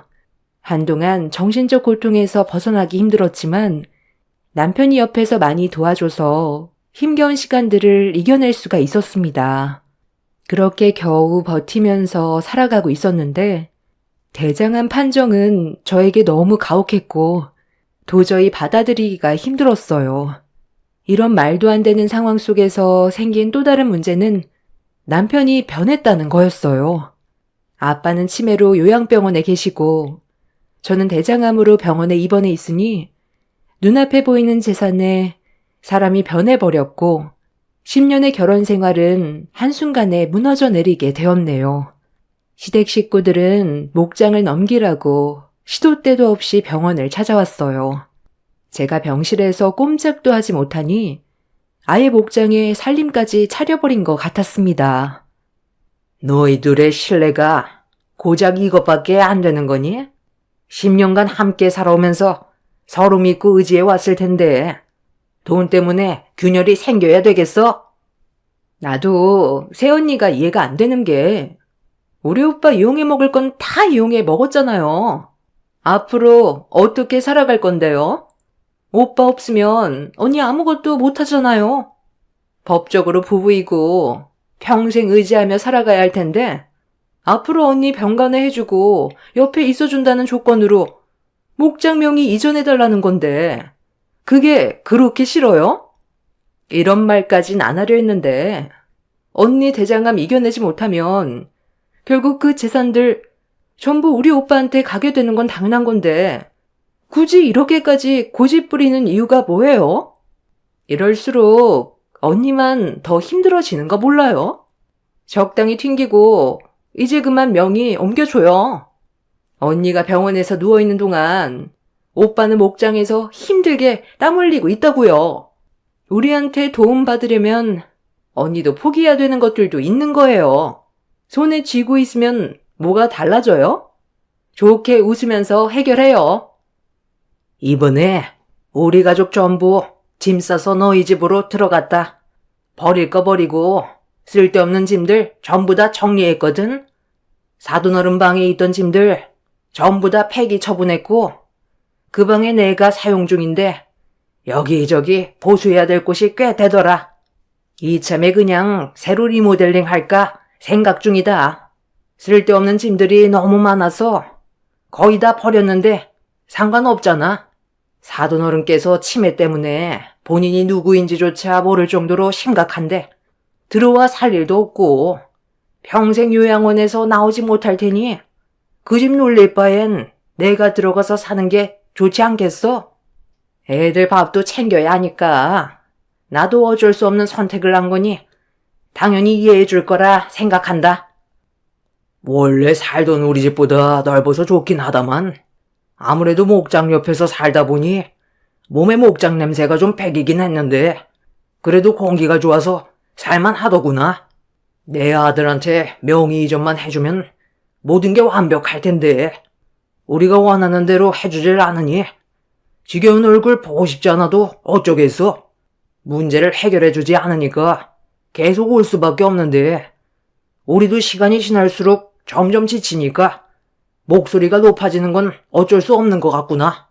한동안 정신적 고통에서 벗어나기 힘들었지만 남편이 옆에서 많이 도와줘서 힘겨운 시간들을 이겨낼 수가 있었습니다. 그렇게 겨우 버티면서 살아가고 있었는데 대장암 판정은 저에게 너무 가혹했고 도저히 받아들이기가 힘들었어요. 이런 말도 안 되는 상황 속에서 생긴 또 다른 문제는 남편이 변했다는 거였어요. 아빠는 치매로 요양병원에 계시고 저는 대장암으로 병원에 입원해 있으니 눈앞에 보이는 재산에 사람이 변해버렸고 10년의 결혼 생활은 한순간에 무너져 내리게 되었네요. 시댁 식구들은 목장을 넘기라고 시도 때도 없이 병원을 찾아왔어요. 제가 병실에서 꼼짝도 하지 못하니 아예 목장에 살림까지 차려버린 것 같았습니다. 너희들의 신뢰가 고작 이것밖에 안 되는 거니? 10년간 함께 살아오면서 서로 믿고 의지해 왔을 텐데 돈 때문에 균열이 생겨야 되겠어? 나도 새언니가 이해가 안 되는 게 우리 오빠 이용해 먹을 건 다 이용해 먹었잖아요. 앞으로 어떻게 살아갈 건데요? 오빠 없으면 언니 아무것도 못하잖아요. 법적으로 부부이고 평생 의지하며 살아가야 할 텐데 앞으로 언니 병간호 해주고 옆에 있어준다는 조건으로 목장명의 이전해달라는 건데 그게 그렇게 싫어요? 이런 말까진 안 하려 했는데 언니 대장암 이겨내지 못하면 결국 그 재산들 전부 우리 오빠한테 가게 되는 건 당연한 건데 굳이 이렇게까지 고집 부리는 이유가 뭐예요? 이럴수록 언니만 더 힘들어지는 거 몰라요? 적당히 튕기고 이제 그만 명의 옮겨줘요. 언니가 병원에서 누워있는 동안 오빠는 목장에서 힘들게 땀 흘리고 있다고요. 우리한테 도움 받으려면 언니도 포기해야 되는 것들도 있는 거예요. 손에 쥐고 있으면 뭐가 달라져요? 좋게 웃으면서 해결해요. 이번에 우리 가족 전부 짐 싸서 너희 집으로 들어갔다. 버릴 거 버리고 쓸데없는 짐들 전부 다 정리했거든. 사돈어른 방에 있던 짐들 전부 다 폐기 처분했고 그 방에 내가 사용 중인데 여기저기 보수해야 될 곳이 꽤 되더라. 이참에 그냥 새로 리모델링 할까 생각 중이다. 쓸데없는 짐들이 너무 많아서 거의 다 버렸는데 상관없잖아. 사돈어른께서 치매 때문에 본인이 누구인지조차 모를 정도로 심각한데 들어와 살 일도 없고 평생 요양원에서 나오지 못할 테니 그 집 놀릴 바엔 내가 들어가서 사는 게 좋지 않겠어? 애들 밥도 챙겨야 하니까 나도 어쩔 수 없는 선택을 한 거니 당연히 이해해 줄 거라 생각한다. 원래 살던 우리 집보다 넓어서 좋긴 하다만 아무래도 목장 옆에서 살다 보니 몸에 목장 냄새가 좀 배기긴 했는데 그래도 공기가 좋아서 살만 하더구나. 내 아들한테 명의 이전만 해주면 모든 게 완벽할 텐데 우리가 원하는 대로 해주질 않으니 지겨운 얼굴 보고 싶지 않아도 어쩌겠어. 문제를 해결해주지 않으니까 계속 올 수밖에 없는데 우리도 시간이 지날수록 점점 지치니까 목소리가 높아지는 건 어쩔 수 없는 것 같구나.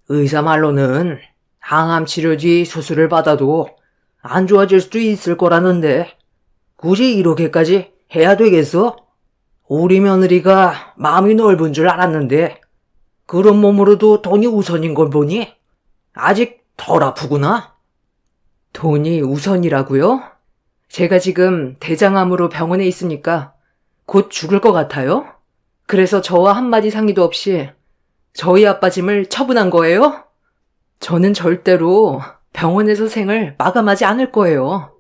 의사 말로는 항암 치료 뒤 수술을 받아도 안 좋아질 수도 있을 거라는데 굳이 이렇게까지 해야 되겠어? 우리 며느리가 마음이 넓은 줄 알았는데 그런 몸으로도 돈이 우선인 걸 보니 아직 덜 아프구나. 돈이 우선이라고요? 제가 지금 대장암으로 병원에 있으니까 곧 죽을 것 같아요? 그래서 저와 한마디 상의도 없이 저희 아빠 짐을 처분한 거예요? 저는 절대로 병원에서 생을 마감하지 않을 거예요.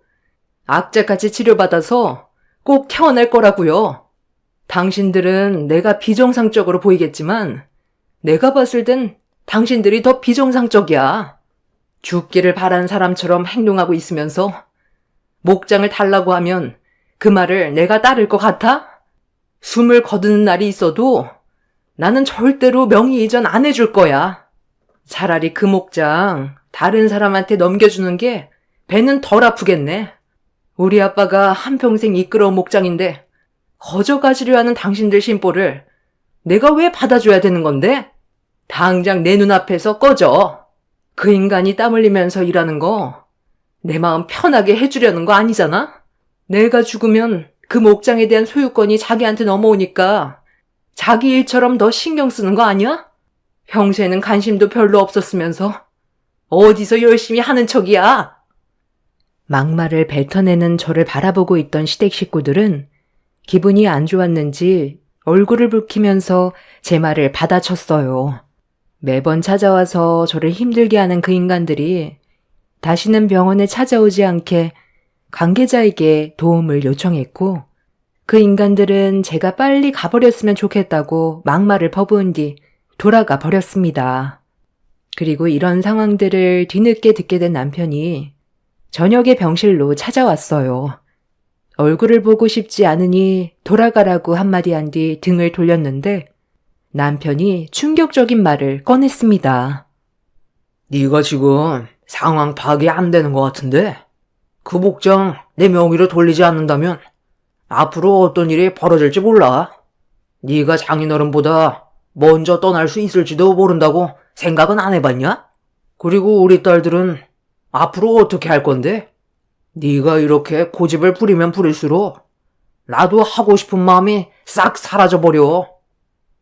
악자같이 치료받아서 꼭 태어날 거라고요. 당신들은 내가 비정상적으로 보이겠지만 내가 봤을 땐 당신들이 더 비정상적이야. 죽기를 바란 사람처럼 행동하고 있으면서 목장을 달라고 하면 그 말을 내가 따를 것 같아? 숨을 거두는 날이 있어도 나는 절대로 명의 이전 안 해줄 거야. 차라리 그 목장 다른 사람한테 넘겨주는 게 배는 덜 아프겠네. 우리 아빠가 한평생 이끌어온 목장인데 거저 가지려 하는 당신들 심보를 내가 왜 받아줘야 되는 건데? 당장 내 눈앞에서 꺼져. 그 인간이 땀 흘리면서 일하는 거 내 마음 편하게 해주려는 거 아니잖아? 내가 죽으면 그 목장에 대한 소유권이 자기한테 넘어오니까 자기 일처럼 더 신경 쓰는 거 아니야? 평소에는 관심도 별로 없었으면서 어디서 열심히 하는 척이야? 막말을 뱉어내는 저를 바라보고 있던 시댁 식구들은 기분이 안 좋았는지 얼굴을 붉히면서 제 말을 받아쳤어요. 매번 찾아와서 저를 힘들게 하는 그 인간들이 다시는 병원에 찾아오지 않게 관계자에게 도움을 요청했고 그 인간들은 제가 빨리 가버렸으면 좋겠다고 막말을 퍼부은 뒤 돌아가 버렸습니다. 그리고 이런 상황들을 뒤늦게 듣게 된 남편이 저녁에 병실로 찾아왔어요. 얼굴을 보고 싶지 않으니 돌아가라고 한마디 한 뒤 등을 돌렸는데 남편이 충격적인 말을 꺼냈습니다. 네가 지금 상황 파악이 안 되는 것 같은데 그 목장 내 명의로 돌리지 않는다면 앞으로 어떤 일이 벌어질지 몰라. 네가 장인어른보다 먼저 떠날 수 있을지도 모른다고 생각은 안 해봤냐? 그리고 우리 딸들은 앞으로 어떻게 할 건데? 네가 이렇게 고집을 부리면 부릴수록 나도 하고 싶은 마음이 싹 사라져버려.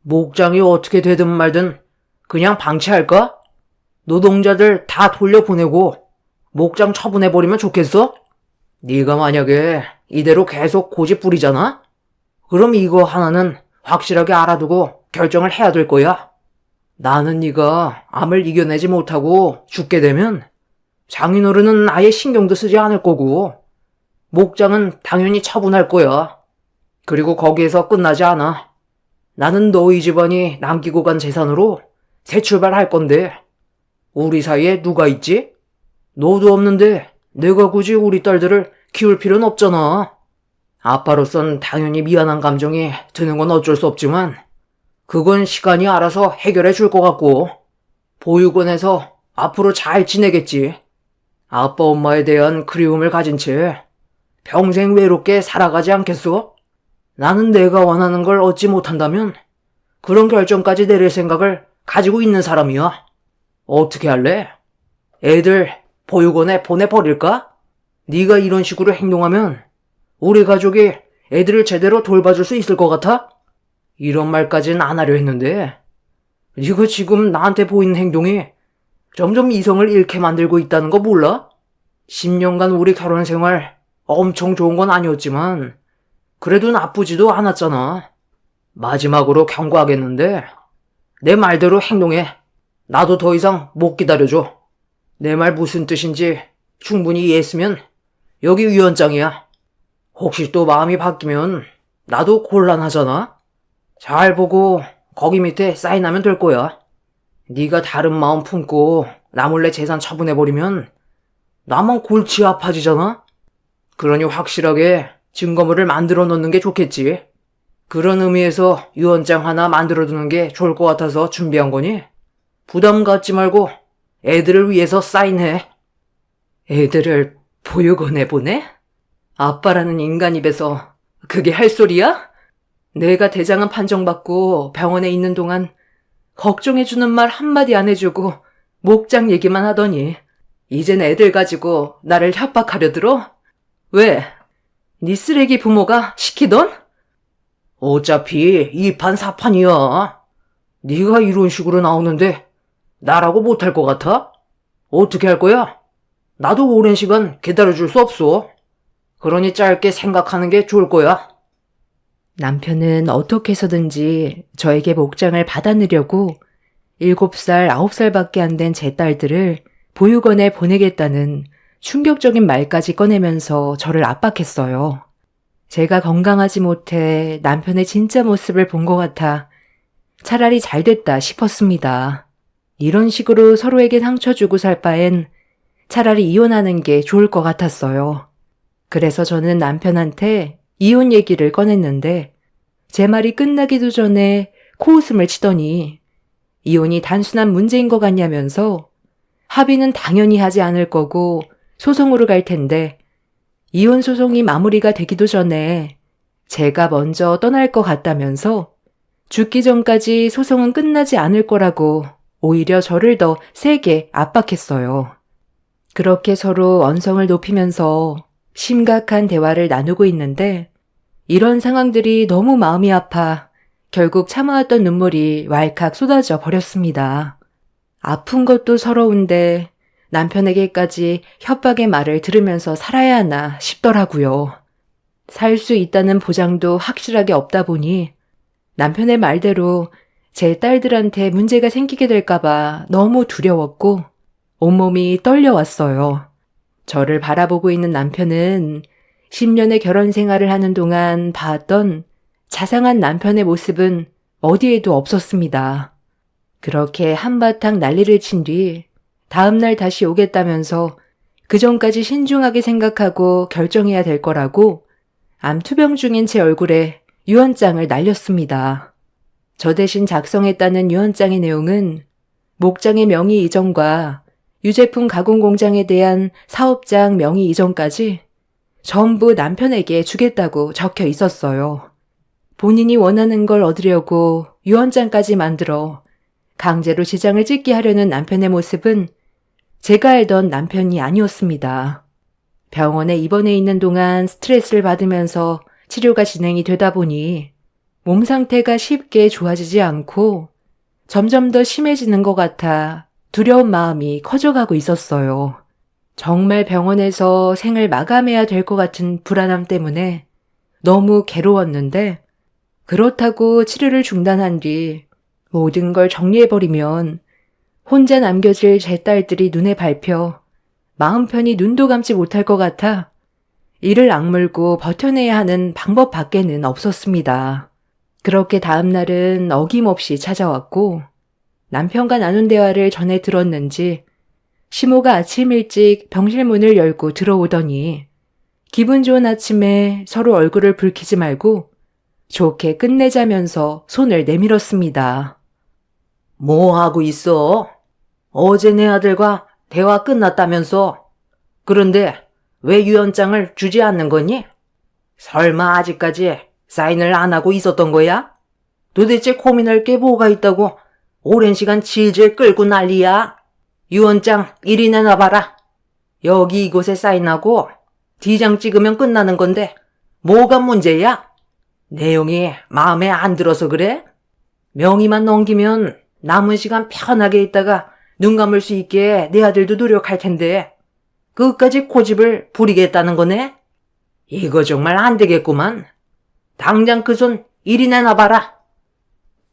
목장이 어떻게 되든 말든 그냥 방치할까? 노동자들 다 돌려보내고 목장 처분해버리면 좋겠어? 네가 만약에 이대로 계속 고집 부리잖아? 그럼 이거 하나는 확실하게 알아두고 결정을 해야 될 거야. 나는 네가 암을 이겨내지 못하고 죽게 되면 장인어른은 아예 신경도 쓰지 않을 거고 목장은 당연히 처분할 거야. 그리고 거기에서 끝나지 않아. 나는 너희 집안이 남기고 간 재산으로 새 출발할 건데 우리 사이에 누가 있지? 너도 없는데 내가 굳이 우리 딸들을 키울 필요는 없잖아. 아빠로선 당연히 미안한 감정이 드는 건 어쩔 수 없지만 그건 시간이 알아서 해결해 줄 것 같고 보육원에서 앞으로 잘 지내겠지. 아빠 엄마에 대한 그리움을 가진 채 평생 외롭게 살아가지 않겠어? 나는 내가 원하는 걸 얻지 못한다면 그런 결정까지 내릴 생각을 가지고 있는 사람이야. 어떻게 할래? 애들 보육원에 보내버릴까? 네가 이런 식으로 행동하면 우리 가족이 애들을 제대로 돌봐줄 수 있을 것 같아? 이런 말까지는 안 하려 했는데 네가 지금 나한테 보이는 행동이 점점 이성을 잃게 만들고 있다는 거 몰라? 10년간 우리 결혼 생활 엄청 좋은 건 아니었지만 그래도 나쁘지도 않았잖아. 마지막으로 경고하겠는데 내 말대로 행동해. 나도 더 이상 못 기다려줘. 내 말 무슨 뜻인지 충분히 이해했으면 여기 위원장이야. 혹시 또 마음이 바뀌면 나도 곤란하잖아. 잘 보고 거기 밑에 사인하면 될 거야. 네가 다른 마음 품고 나 몰래 재산 처분해버리면 나만 골치 아파지잖아. 그러니 확실하게 증거물을 만들어 놓는 게 좋겠지. 그런 의미에서 유언장 하나 만들어 두는 게 좋을 것 같아서 준비한 거니 부담 갖지 말고 애들을 위해서 사인해. 애들을 보육원에 보내? 아빠라는 인간 입에서 그게 할 소리야? 내가 대장암 판정받고 병원에 있는 동안 걱정해주는 말 한마디 안 해주고 목장 얘기만 하더니 이젠 애들 가지고 나를 협박하려 들어? 왜? 네 쓰레기 부모가 시키던? 어차피 2판 4판이야. 네가 이런 식으로 나오는데 나라고 못할 것 같아? 어떻게 할 거야? 나도 오랜 시간 기다려줄 수 없어. 그러니 짧게 생각하는 게 좋을 거야. 남편은 어떻게 해서든지 저에게 목장을 받아내려고 7살, 9살밖에 안 된 제 딸들을 보육원에 보내겠다는 충격적인 말까지 꺼내면서 저를 압박했어요. 제가 건강하지 못해 남편의 진짜 모습을 본 것 같아 차라리 잘 됐다 싶었습니다. 이런 식으로 서로에게 상처 주고 살 바엔 차라리 이혼하는 게 좋을 것 같았어요. 그래서 저는 남편한테 이혼 얘기를 꺼냈는데 제 말이 끝나기도 전에 코웃음을 치더니 이혼이 단순한 문제인 것 같냐면서 합의는 당연히 하지 않을 거고 소송으로 갈 텐데 이혼 소송이 마무리가 되기도 전에 제가 먼저 떠날 것 같다면서 죽기 전까지 소송은 끝나지 않을 거라고 오히려 저를 더 세게 압박했어요. 그렇게 서로 언성을 높이면서 심각한 대화를 나누고 있는데 이런 상황들이 너무 마음이 아파 결국 참아왔던 눈물이 왈칵 쏟아져 버렸습니다. 아픈 것도 서러운데 남편에게까지 협박의 말을 들으면서 살아야 하나 싶더라고요. 살 수 있다는 보장도 확실하게 없다 보니 남편의 말대로 제 딸들한테 문제가 생기게 될까봐 너무 두려웠고 온몸이 떨려왔어요. 저를 바라보고 있는 남편은 10년의 결혼 생활을 하는 동안 봤던 자상한 남편의 모습은 어디에도 없었습니다. 그렇게 한바탕 난리를 친 뒤 다음날 다시 오겠다면서 그 전까지 신중하게 생각하고 결정해야 될 거라고 암투병 중인 제 얼굴에 유언장을 날렸습니다. 저 대신 작성했다는 유언장의 내용은 목장의 명의 이전과 유제품 가공 공장에 대한 사업장 명의 이전까지 전부 남편에게 주겠다고 적혀 있었어요. 본인이 원하는 걸 얻으려고 유언장까지 만들어 강제로 지장을 찍게 하려는 남편의 모습은 제가 알던 남편이 아니었습니다. 병원에 입원해 있는 동안 스트레스를 받으면서 치료가 진행이 되다 보니 몸 상태가 쉽게 좋아지지 않고 점점 더 심해지는 것 같아 두려운 마음이 커져가고 있었어요. 정말 병원에서 생을 마감해야 될 것 같은 불안함 때문에 너무 괴로웠는데 그렇다고 치료를 중단한 뒤 모든 걸 정리해버리면 혼자 남겨질 제 딸들이 눈에 밟혀 마음 편히 눈도 감지 못할 것 같아 이를 악물고 버텨내야 하는 방법 밖에는 없었습니다. 그렇게 다음 날은 어김없이 찾아왔고 남편과 나눈 대화를 전해 들었는지 시모가 아침 일찍 병실 문을 열고 들어오더니 기분 좋은 아침에 서로 얼굴을 붉히지 말고 좋게 끝내자면서 손을 내밀었습니다. 뭐 하고 있어? 어제 내 아들과 대화 끝났다면서? 그런데 왜 유언장을 주지 않는 거니? 설마 아직까지 사인을 안 하고 있었던 거야? 도대체 고민할 게 뭐가 있다고 오랜 시간 질질 끌고 난리야? 유언장 이리 내놔봐라. 여기 이곳에 사인하고 D장 찍으면 끝나는 건데 뭐가 문제야? 내용이 마음에 안 들어서 그래? 명의만 넘기면 남은 시간 편하게 있다가 눈 감을 수 있게 내 아들도 노력할 텐데 끝까지 고집을 부리겠다는 거네? 이거 정말 안 되겠구만. 당장 그 손 이리 내놔봐라.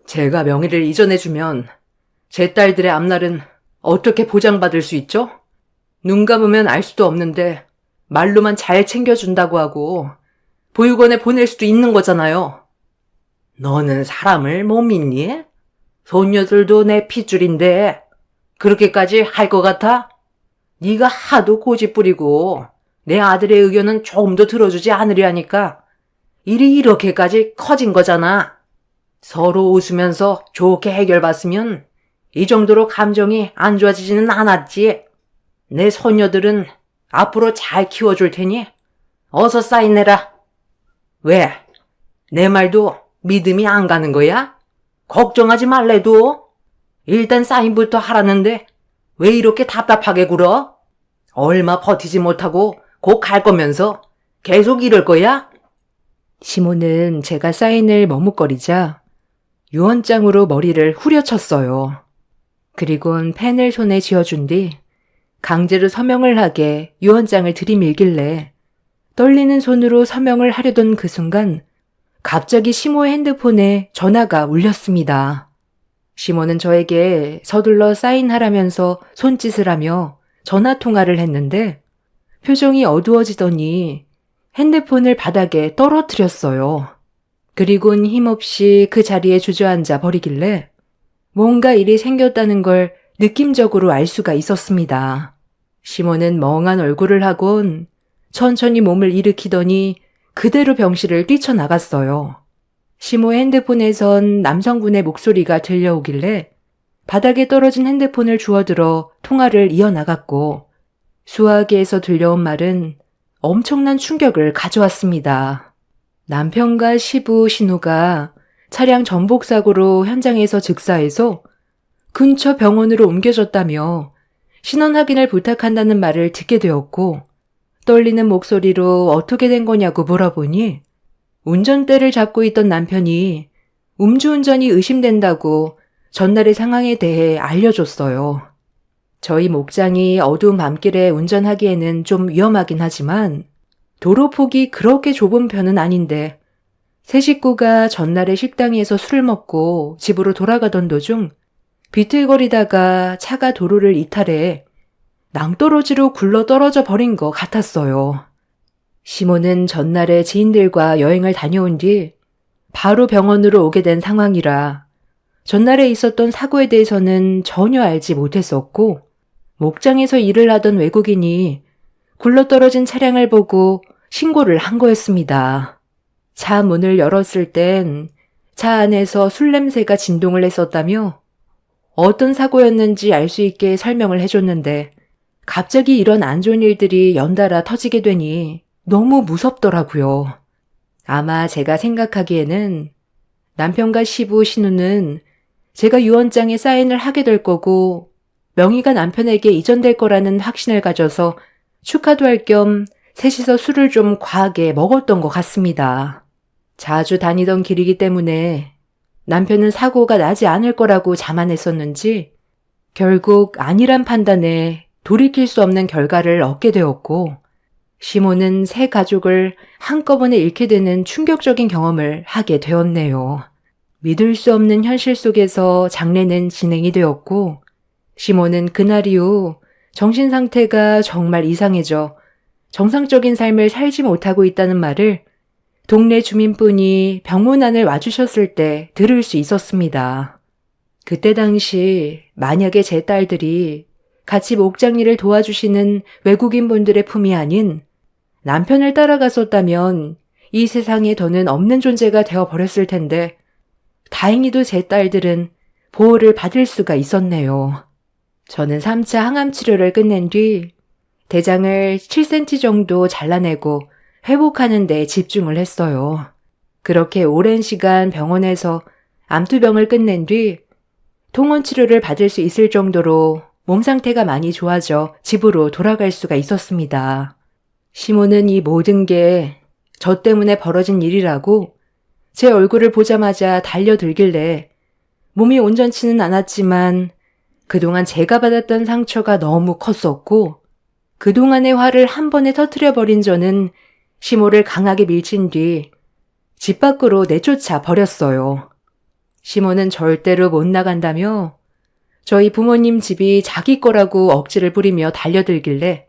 제가 명의를 이전해주면 제 딸들의 앞날은 어떻게 보장받을 수 있죠? 눈 감으면 알 수도 없는데 말로만 잘 챙겨준다고 하고 보육원에 보낼 수도 있는 거잖아요. 너는 사람을 못 믿니? 손녀들도 내 핏줄인데 그렇게까지 할 것 같아? 네가 하도 고집 부리고 내 아들의 의견은 조금도 들어주지 않으려니까 일이 이렇게까지 커진 거잖아. 서로 웃으면서 좋게 해결봤으면 이 정도로 감정이 안 좋아지지는 않았지. 내 손녀들은 앞으로 잘 키워줄 테니 어서 사인해라. 왜? 내 말도 믿음이 안 가는 거야? 걱정하지 말래도. 일단 사인부터 하라는데 왜 이렇게 답답하게 굴어? 얼마 버티지 못하고 곧 갈 거면서 계속 이럴 거야? 시몬은 제가 사인을 머뭇거리자 유언장으로 머리를 후려쳤어요. 그리곤 펜을 손에 쥐어준 뒤 강제로 서명을 하게 유언장을 들이밀길래 떨리는 손으로 서명을 하려던 그 순간 갑자기 시모의 핸드폰에 전화가 울렸습니다. 시모는 저에게 서둘러 사인하라면서 손짓을 하며 전화 통화를 했는데 표정이 어두워지더니 핸드폰을 바닥에 떨어뜨렸어요. 그리곤 힘없이 그 자리에 주저앉아 버리길래 뭔가 일이 생겼다는 걸 느낌적으로 알 수가 있었습니다. 시몬은 멍한 얼굴을 하곤 천천히 몸을 일으키더니 그대로 병실을 뛰쳐나갔어요. 시모의 핸드폰에선 남성분의 목소리가 들려오길래 바닥에 떨어진 핸드폰을 주워들어 통화를 이어나갔고 수화기에서 들려온 말은 엄청난 충격을 가져왔습니다. 남편과 시부 신우가 차량 전복 사고로 현장에서 즉사해서 근처 병원으로 옮겨졌다며 신원 확인을 부탁한다는 말을 듣게 되었고 떨리는 목소리로 어떻게 된 거냐고 물어보니 운전대를 잡고 있던 남편이 음주운전이 의심된다고 전날의 상황에 대해 알려줬어요. 저희 목장이 어두운 밤길에 운전하기에는 좀 위험하긴 하지만 도로폭이 그렇게 좁은 편은 아닌데 세 식구가 전날에 식당에서 술을 먹고 집으로 돌아가던 도중 비틀거리다가 차가 도로를 이탈해 낭떠러지로 굴러 떨어져 버린 것 같았어요. 시몬은 전날에 지인들과 여행을 다녀온 뒤 바로 병원으로 오게 된 상황이라 전날에 있었던 사고에 대해서는 전혀 알지 못했었고 목장에서 일을 하던 외국인이 굴러떨어진 차량을 보고 신고를 한 거였습니다. 차 문을 열었을 땐 차 안에서 술 냄새가 진동을 했었다며 어떤 사고였는지 알 수 있게 설명을 해줬는데 갑자기 이런 안 좋은 일들이 연달아 터지게 되니 너무 무섭더라고요. 아마 제가 생각하기에는 남편과 시부 신우는 제가 유언장에 사인을 하게 될 거고 명의가 남편에게 이전될 거라는 확신을 가져서 축하도 할 겸 셋이서 술을 좀 과하게 먹었던 것 같습니다. 자주 다니던 길이기 때문에 남편은 사고가 나지 않을 거라고 자만했었는지 결국 아니란 판단에 돌이킬 수 없는 결과를 얻게 되었고 시몬은 세 가족을 한꺼번에 잃게 되는 충격적인 경험을 하게 되었네요. 믿을 수 없는 현실 속에서 장례는 진행이 되었고 시몬은 그날 이후 정신 상태가 정말 이상해져 정상적인 삶을 살지 못하고 있다는 말을 동네 주민분이 병문안을 와주셨을 때 들을 수 있었습니다. 그때 당시 만약에 제 딸들이 같이 목장 일을 도와주시는 외국인 분들의 품이 아닌 남편을 따라갔었다면 이 세상에 더는 없는 존재가 되어버렸을 텐데 다행히도 제 딸들은 보호를 받을 수가 있었네요. 저는 3차 항암 치료를 끝낸 뒤 대장을 7cm 정도 잘라내고 회복하는 데 집중을 했어요. 그렇게 오랜 시간 병원에서 암투병을 끝낸 뒤 통원 치료를 받을 수 있을 정도로 몸 상태가 많이 좋아져 집으로 돌아갈 수가 있었습니다. 시몬은 이 모든 게 저 때문에 벌어진 일이라고 제 얼굴을 보자마자 달려들길래 몸이 온전치는 않았지만 그동안 제가 받았던 상처가 너무 컸었고 그동안의 화를 한 번에 터뜨려버린 저는 시모를 강하게 밀친 뒤 집 밖으로 내쫓아 버렸어요. 시모는 절대로 못 나간다며 저희 부모님 집이 자기 거라고 억지를 부리며 달려들길래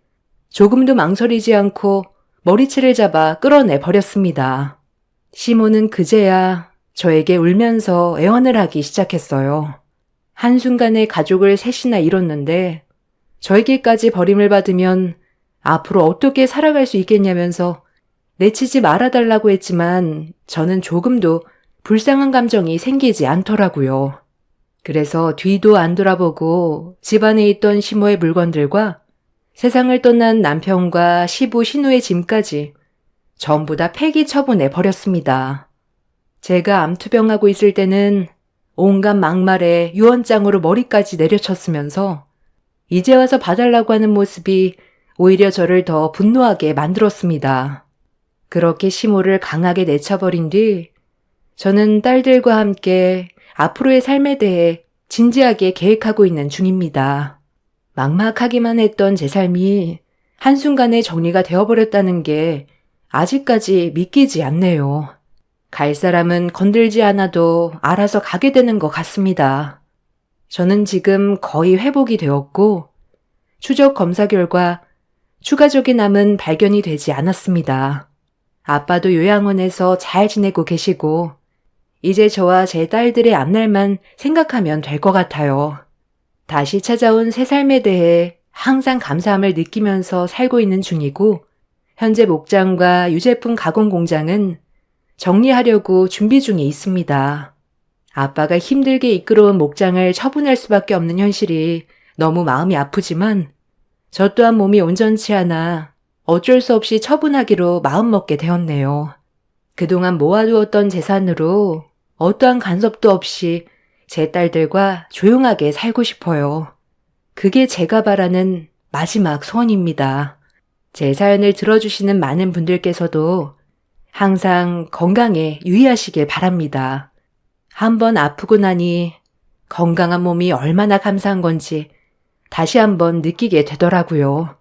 조금도 망설이지 않고 머리채를 잡아 끌어내 버렸습니다. 시모는 그제야 저에게 울면서 애원을 하기 시작했어요. 한순간에 가족을 셋이나 잃었는데 저에게까지 버림을 받으면 앞으로 어떻게 살아갈 수 있겠냐면서 내치지 말아달라고 했지만 저는 조금도 불쌍한 감정이 생기지 않더라고요. 그래서 뒤도 안 돌아보고 집안에 있던 시모의 물건들과 세상을 떠난 남편과 시부 신우의 짐까지 전부 다 폐기 처분해 버렸습니다. 제가 암투병하고 있을 때는 온갖 막말에 유언장으로 머리까지 내려쳤으면서 이제 와서 봐달라고 하는 모습이 오히려 저를 더 분노하게 만들었습니다. 그렇게 시모를 강하게 내쳐버린 뒤 저는 딸들과 함께 앞으로의 삶에 대해 진지하게 계획하고 있는 중입니다. 막막하기만 했던 제 삶이 한순간에 정리가 되어버렸다는 게 아직까지 믿기지 않네요. 갈 사람은 건들지 않아도 알아서 가게 되는 것 같습니다. 저는 지금 거의 회복이 되었고 추적 검사 결과 추가적인 암은 발견이 되지 않았습니다. 아빠도 요양원에서 잘 지내고 계시고 이제 저와 제 딸들의 앞날만 생각하면 될 것 같아요. 다시 찾아온 새 삶에 대해 항상 감사함을 느끼면서 살고 있는 중이고 현재 목장과 유제품 가공 공장은 정리하려고 준비 중에 있습니다. 아빠가 힘들게 이끌어온 목장을 처분할 수밖에 없는 현실이 너무 마음이 아프지만 저 또한 몸이 온전치 않아 어쩔 수 없이 처분하기로 마음먹게 되었네요. 그동안 모아두었던 재산으로 어떠한 간섭도 없이 제 딸들과 조용하게 살고 싶어요. 그게 제가 바라는 마지막 소원입니다. 제 사연을 들어주시는 많은 분들께서도 항상 건강에 유의하시길 바랍니다. 한번 아프고 나니 건강한 몸이 얼마나 감사한 건지 다시 한번 느끼게 되더라고요.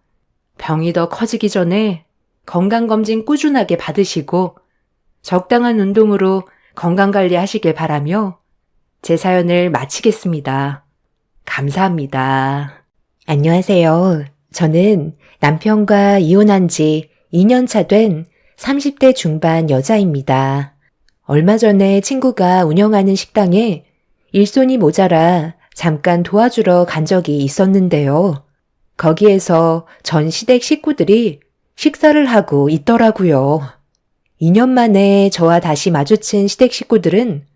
병이 더 커지기 전에 건강검진 꾸준하게 받으시고 적당한 운동으로 건강관리 하시길 바라며 제 사연을 마치겠습니다. 감사합니다. 안녕하세요. 저는 남편과 이혼한 지 2년 차 된 30대 중반 여자입니다. 얼마 전에 친구가 운영하는 식당에 일손이 모자라 잠깐 도와주러 간 적이 있었는데요. 거기에서 전 시댁 식구들이 식사를 하고 있더라고요. 2년 만에 저와 다시 마주친 시댁 식구들은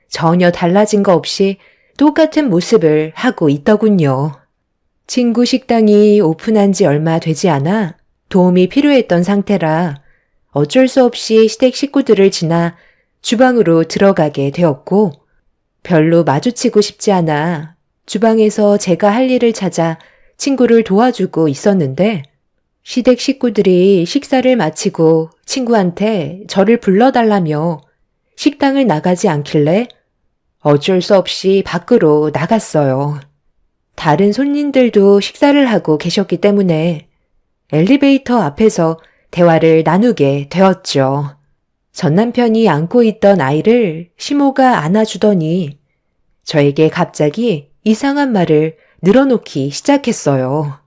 전혀 달라진 거 없이 똑같은 모습을 하고 있더군요. 친구 식당이 오픈한 지 얼마 되지 않아 도움이 필요했던 상태라 어쩔 수 없이 시댁 식구들을 지나 주방으로 들어가게 되었고 별로 마주치고 싶지 않아 주방에서 제가 할 일을 찾아 친구를 도와주고 있었는데 시댁 식구들이 식사를 마치고 친구한테 저를 불러달라며 식당을 나가지 않길래 어쩔 수 없이 밖으로 나갔어요. 다른 손님들도 식사를 하고 계셨기 때문에 엘리베이터 앞에서 대화를 나누게 되었죠. 전 남편이 안고 있던 아이를 시모가 안아주더니 저에게 갑자기 이상한 말을 늘어놓기 시작했어요.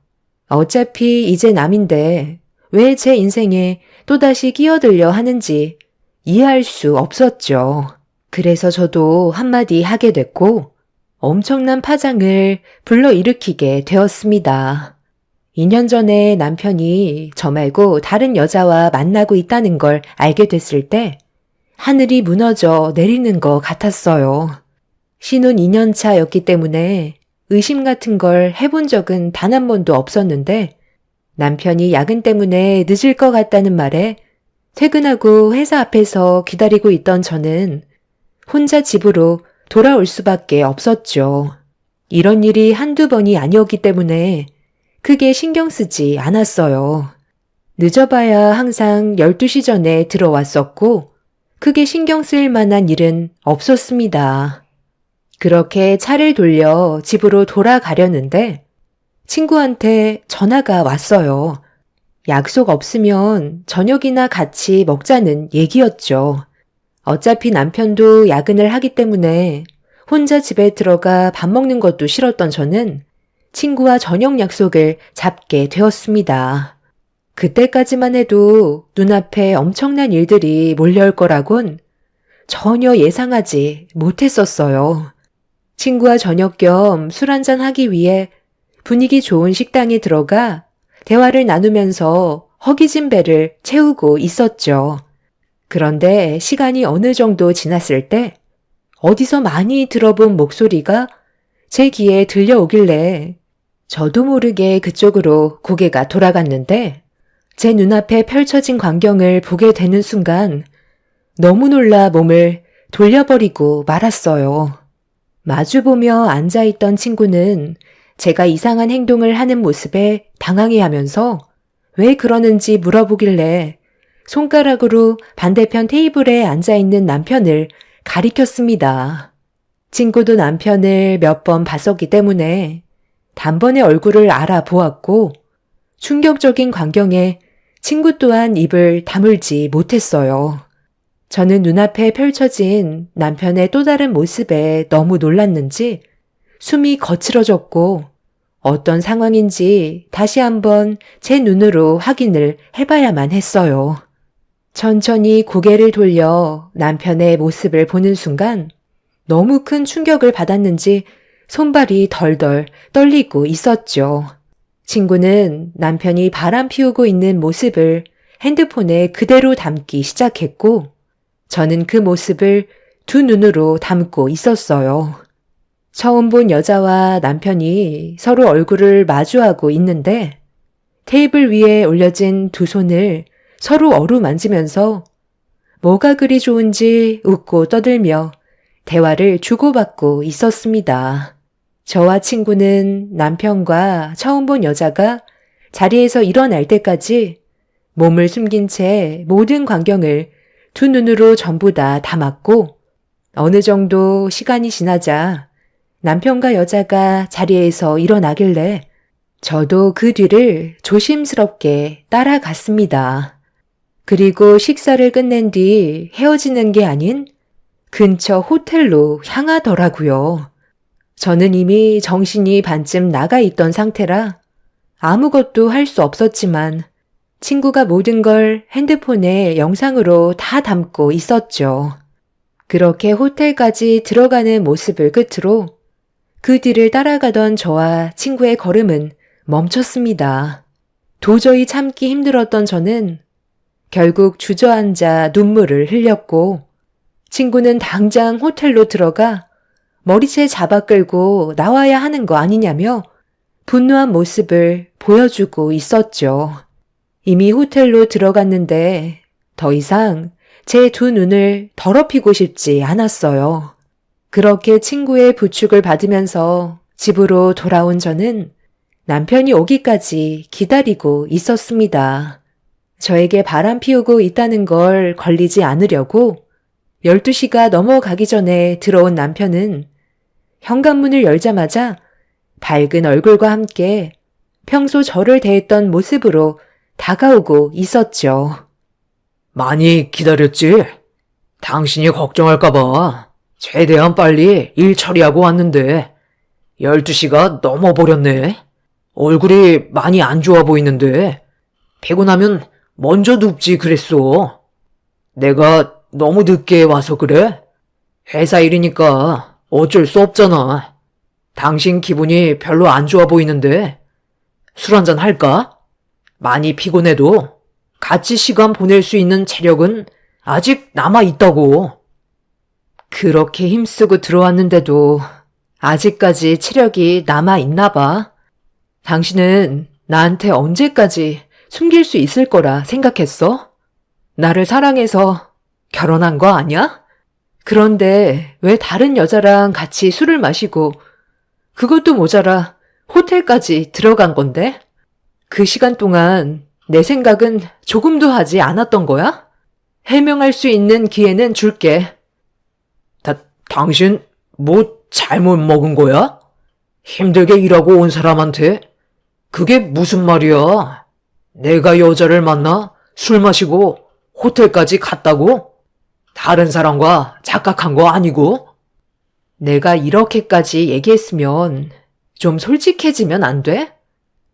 어차피 이제 남인데 왜 제 인생에 또다시 끼어들려 하는지 이해할 수 없었죠. 그래서 저도 한마디 하게 됐고 엄청난 파장을 불러일으키게 되었습니다. 2년 전에 남편이 저 말고 다른 여자와 만나고 있다는 걸 알게 됐을 때 하늘이 무너져 내리는 것 같았어요. 신혼 2년 차였기 때문에 의심 같은 걸 해본 적은 단 한 번도 없었는데 남편이 야근 때문에 늦을 것 같다는 말에 퇴근하고 회사 앞에서 기다리고 있던 저는 혼자 집으로 돌아올 수밖에 없었죠. 이런 일이 한두 번이 아니었기 때문에 크게 신경 쓰지 않았어요. 늦어봐야 항상 12시 전에 들어왔었고 크게 신경 쓸 만한 일은 없었습니다. 그렇게 차를 돌려 집으로 돌아가려는데 친구한테 전화가 왔어요. 약속 없으면 저녁이나 같이 먹자는 얘기였죠. 어차피 남편도 야근을 하기 때문에 혼자 집에 들어가 밥 먹는 것도 싫었던 저는 친구와 저녁 약속을 잡게 되었습니다. 그때까지만 해도 눈앞에 엄청난 일들이 몰려올 거라곤 전혀 예상하지 못했었어요. 친구와 저녁 겸 술 한잔 하기 위해 분위기 좋은 식당에 들어가 대화를 나누면서 허기진 배를 채우고 있었죠. 그런데 시간이 어느 정도 지났을 때 어디서 많이 들어본 목소리가 제 귀에 들려오길래 저도 모르게 그쪽으로 고개가 돌아갔는데 제 눈앞에 펼쳐진 광경을 보게 되는 순간 너무 놀라 몸을 돌려버리고 말았어요. 마주보며 앉아있던 친구는 제가 이상한 행동을 하는 모습에 당황해하면서 왜 그러는지 물어보길래 손가락으로 반대편 테이블에 앉아있는 남편을 가리켰습니다. 친구도 남편을 몇 번 봤었기 때문에 단번에 얼굴을 알아보았고 충격적인 광경에 친구 또한 입을 다물지 못했어요. 저는 눈앞에 펼쳐진 남편의 또 다른 모습에 너무 놀랐는지 숨이 거칠어졌고 어떤 상황인지 다시 한번 제 눈으로 확인을 해봐야만 했어요. 천천히 고개를 돌려 남편의 모습을 보는 순간 너무 큰 충격을 받았는지 손발이 덜덜 떨리고 있었죠. 친구는 남편이 바람 피우고 있는 모습을 핸드폰에 그대로 담기 시작했고 저는 그 모습을 두 눈으로 담고 있었어요. 처음 본 여자와 남편이 서로 얼굴을 마주하고 있는데 테이블 위에 올려진 두 손을 서로 어루만지면서 뭐가 그리 좋은지 웃고 떠들며 대화를 주고받고 있었습니다. 저와 친구는 남편과 처음 본 여자가 자리에서 일어날 때까지 몸을 숨긴 채 모든 광경을 두 눈으로 전부 다 담았고 어느 정도 시간이 지나자 남편과 여자가 자리에서 일어나길래 저도 그 뒤를 조심스럽게 따라갔습니다. 그리고 식사를 끝낸 뒤 헤어지는 게 아닌 근처 호텔로 향하더라고요. 저는 이미 정신이 반쯤 나가 있던 상태라 아무것도 할 수 없었지만 친구가 모든 걸 핸드폰에 영상으로 다 담고 있었죠. 그렇게 호텔까지 들어가는 모습을 끝으로 그 뒤를 따라가던 저와 친구의 걸음은 멈췄습니다. 도저히 참기 힘들었던 저는 결국 주저앉아 눈물을 흘렸고 친구는 당장 호텔로 들어가 머리채 잡아 끌고 나와야 하는 거 아니냐며 분노한 모습을 보여주고 있었죠. 이미 호텔로 들어갔는데 더 이상 제 두 눈을 더럽히고 싶지 않았어요. 그렇게 친구의 부축을 받으면서 집으로 돌아온 저는 남편이 오기까지 기다리고 있었습니다. 저에게 바람 피우고 있다는 걸 걸리지 않으려고 12시가 넘어가기 전에 들어온 남편은 현관문을 열자마자 밝은 얼굴과 함께 평소 저를 대했던 모습으로 다가오고 있었죠. 많이 기다렸지? 당신이 걱정할까봐 최대한 빨리 일 처리하고 왔는데 12시가 넘어버렸네. 얼굴이 많이 안 좋아 보이는데 피곤하면 먼저 눕지 그랬어. 내가 너무 늦게 와서 그래? 회사 일이니까 어쩔 수 없잖아. 당신 기분이 별로 안 좋아 보이는데 술 한잔 할까? 많이 피곤해도 같이 시간 보낼 수 있는 체력은 아직 남아있다고. 그렇게 힘쓰고 들어왔는데도 아직까지 체력이 남아있나 봐. 당신은 나한테 언제까지 숨길 수 있을 거라 생각했어? 나를 사랑해서 결혼한 거 아니야? 그런데 왜 다른 여자랑 같이 술을 마시고 그것도 모자라 호텔까지 들어간 건데? 그 시간 동안 내 생각은 조금도 하지 않았던 거야? 해명할 수 있는 기회는 줄게. 당신 뭐 잘못 먹은 거야? 힘들게 일하고 온 사람한테 그게 무슨 말이야? 내가 여자를 만나 술 마시고 호텔까지 갔다고? 다른 사람과 착각한 거 아니고? 내가 이렇게까지 얘기했으면 좀 솔직해지면 안 돼?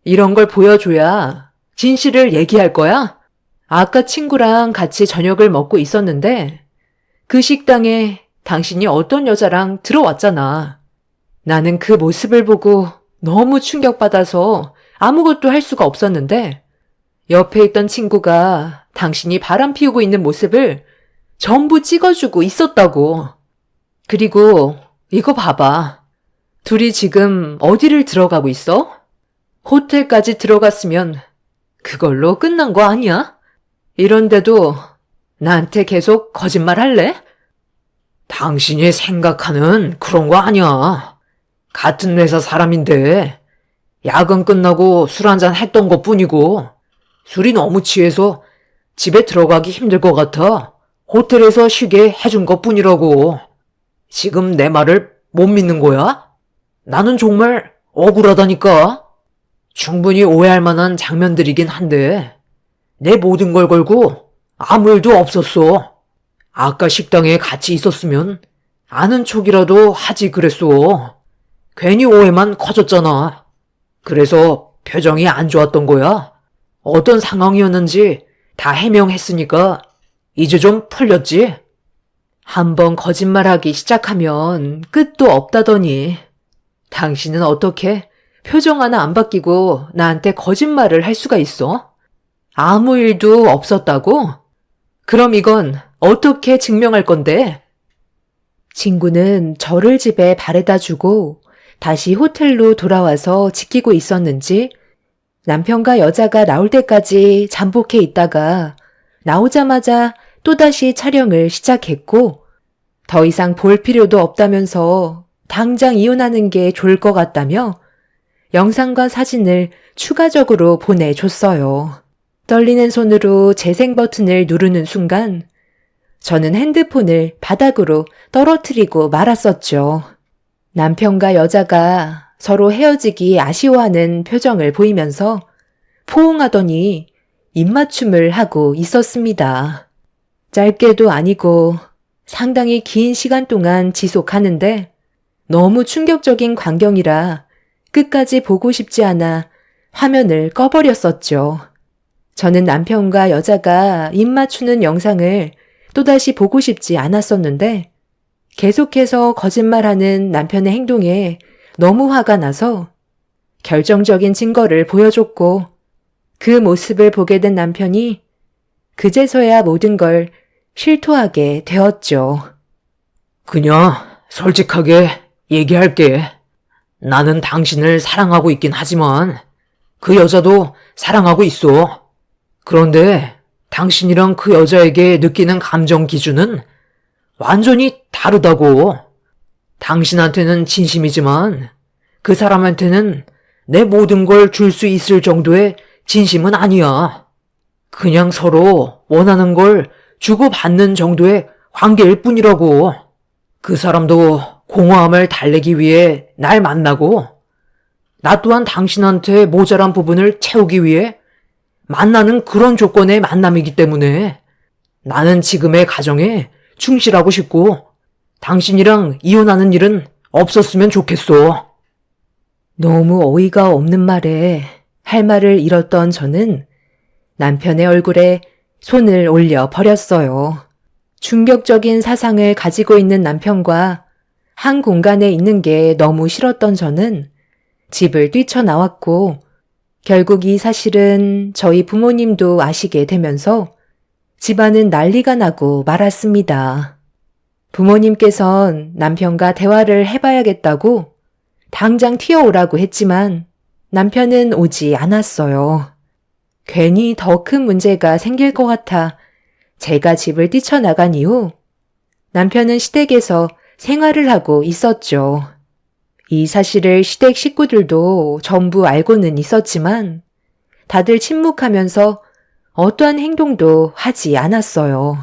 이런 걸 보여줘야 진실을 얘기할 거야? 아까 친구랑 같이 저녁을 먹고 있었는데 그 식당에 당신이 어떤 여자랑 들어왔잖아. 나는 그 모습을 보고 너무 충격받아서 아무것도 할 수가 없었는데 옆에 있던 친구가 당신이 바람 피우고 있는 모습을 전부 찍어주고 있었다고. 그리고 이거 봐봐. 둘이 지금 어디를 들어가고 있어? 호텔까지 들어갔으면 그걸로 끝난 거 아니야? 이런데도 나한테 계속 거짓말 할래? 당신이 생각하는 그런 거 아니야. 같은 회사 사람인데 야근 끝나고 술 한잔 했던 것 뿐이고 술이 너무 취해서 집에 들어가기 힘들 것 같아 호텔에서 쉬게 해준 것 뿐이라고. 지금 내 말을 못 믿는 거야? 나는 정말 억울하다니까. 충분히 오해할 만한 장면들이긴 한데 내 모든 걸 걸고 아무 일도 없었어. 아까 식당에 같이 있었으면 아는 척이라도 하지 그랬어. 괜히 오해만 커졌잖아. 그래서 표정이 안 좋았던 거야. 어떤 상황이었는지 다 해명했으니까 이제 좀 풀렸지? 한번 거짓말하기 시작하면 끝도 없다더니 당신은 어떻게 표정 하나 안 바뀌고 나한테 거짓말을 할 수가 있어? 아무 일도 없었다고? 그럼 이건 어떻게 증명할 건데? 친구는 저를 집에 바래다 주고 다시 호텔로 돌아와서 지키고 있었는지 남편과 여자가 나올 때까지 잠복해 있다가 나오자마자 또다시 촬영을 시작했고 더 이상 볼 필요도 없다면서 당장 이혼하는 게 좋을 것 같다며 영상과 사진을 추가적으로 보내줬어요. 떨리는 손으로 재생 버튼을 누르는 순간 저는 핸드폰을 바닥으로 떨어뜨리고 말았었죠. 남편과 여자가 서로 헤어지기 아쉬워하는 표정을 보이면서 포옹하더니 입맞춤을 하고 있었습니다. 짧게도 아니고 상당히 긴 시간 동안 지속하는데 너무 충격적인 광경이라 끝까지 보고 싶지 않아 화면을 꺼버렸었죠. 저는 남편과 여자가 입맞추는 영상을 또다시 보고 싶지 않았었는데 계속해서 거짓말하는 남편의 행동에 너무 화가 나서 결정적인 증거를 보여줬고 그 모습을 보게 된 남편이 그제서야 모든 걸 실토하게 되었죠. 그냥 솔직하게 얘기할게. 나는 당신을 사랑하고 있긴 하지만 그 여자도 사랑하고 있어. 그런데 당신이랑 그 여자에게 느끼는 감정 기준은 완전히 다르다고. 당신한테는 진심이지만 그 사람한테는 내 모든 걸 줄 수 있을 정도의 진심은 아니야. 그냥 서로 원하는 걸 주고받는 정도의 관계일 뿐이라고. 그 사람도 공허함을 달래기 위해 날 만나고 나 또한 당신한테 모자란 부분을 채우기 위해 만나는 그런 조건의 만남이기 때문에 나는 지금의 가정에 충실하고 싶고 당신이랑 이혼하는 일은 없었으면 좋겠어. 너무 어이가 없는 말에 할 말을 잃었던 저는 남편의 얼굴에 손을 올려 버렸어요. 충격적인 사상을 가지고 있는 남편과 한 공간에 있는 게 너무 싫었던 저는 집을 뛰쳐나왔고 결국 이 사실은 저희 부모님도 아시게 되면서 집안은 난리가 나고 말았습니다. 부모님께선 남편과 대화를 해봐야겠다고 당장 튀어오라고 했지만 남편은 오지 않았어요. 괜히 더 큰 문제가 생길 것 같아 제가 집을 뛰쳐나간 이후 남편은 시댁에서 생활을 하고 있었죠. 이 사실을 시댁 식구들도 전부 알고는 있었지만 다들 침묵하면서 어떠한 행동도 하지 않았어요.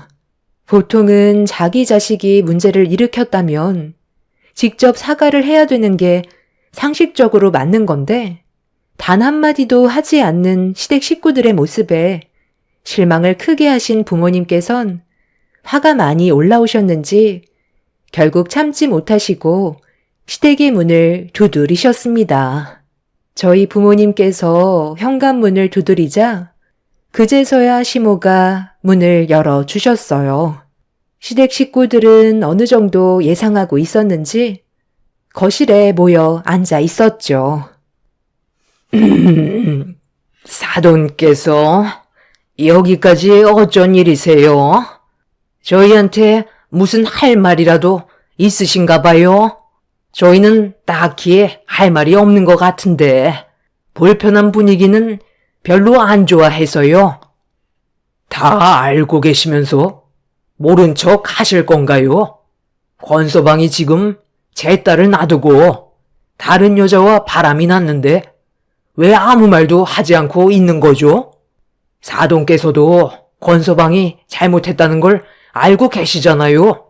보통은 자기 자식이 문제를 일으켰다면 직접 사과를 해야 되는 게 상식적으로 맞는 건데 단 한마디도 하지 않는 시댁 식구들의 모습에 실망을 크게 하신 부모님께선 화가 많이 올라오셨는지 결국 참지 못하시고 시댁의 문을 두드리셨습니다. 저희 부모님께서 현관문을 두드리자 그제서야 시모가 문을 열어주셨어요. 시댁 식구들은 어느 정도 예상하고 있었는지 거실에 모여 앉아 있었죠. 사돈께서 여기까지 어쩐 일이세요? 저희한테 무슨 할 말이라도 있으신가 봐요? 저희는 딱히 할 말이 없는 것 같은데 불편한 분위기는 별로 안 좋아해서요. 다 알고 계시면서 모른 척 하실 건가요? 권서방이 지금 제 딸을 놔두고 다른 여자와 바람이 났는데 왜 아무 말도 하지 않고 있는 거죠? 사돈께서도 권서방이 잘못했다는 걸 알고 계시잖아요.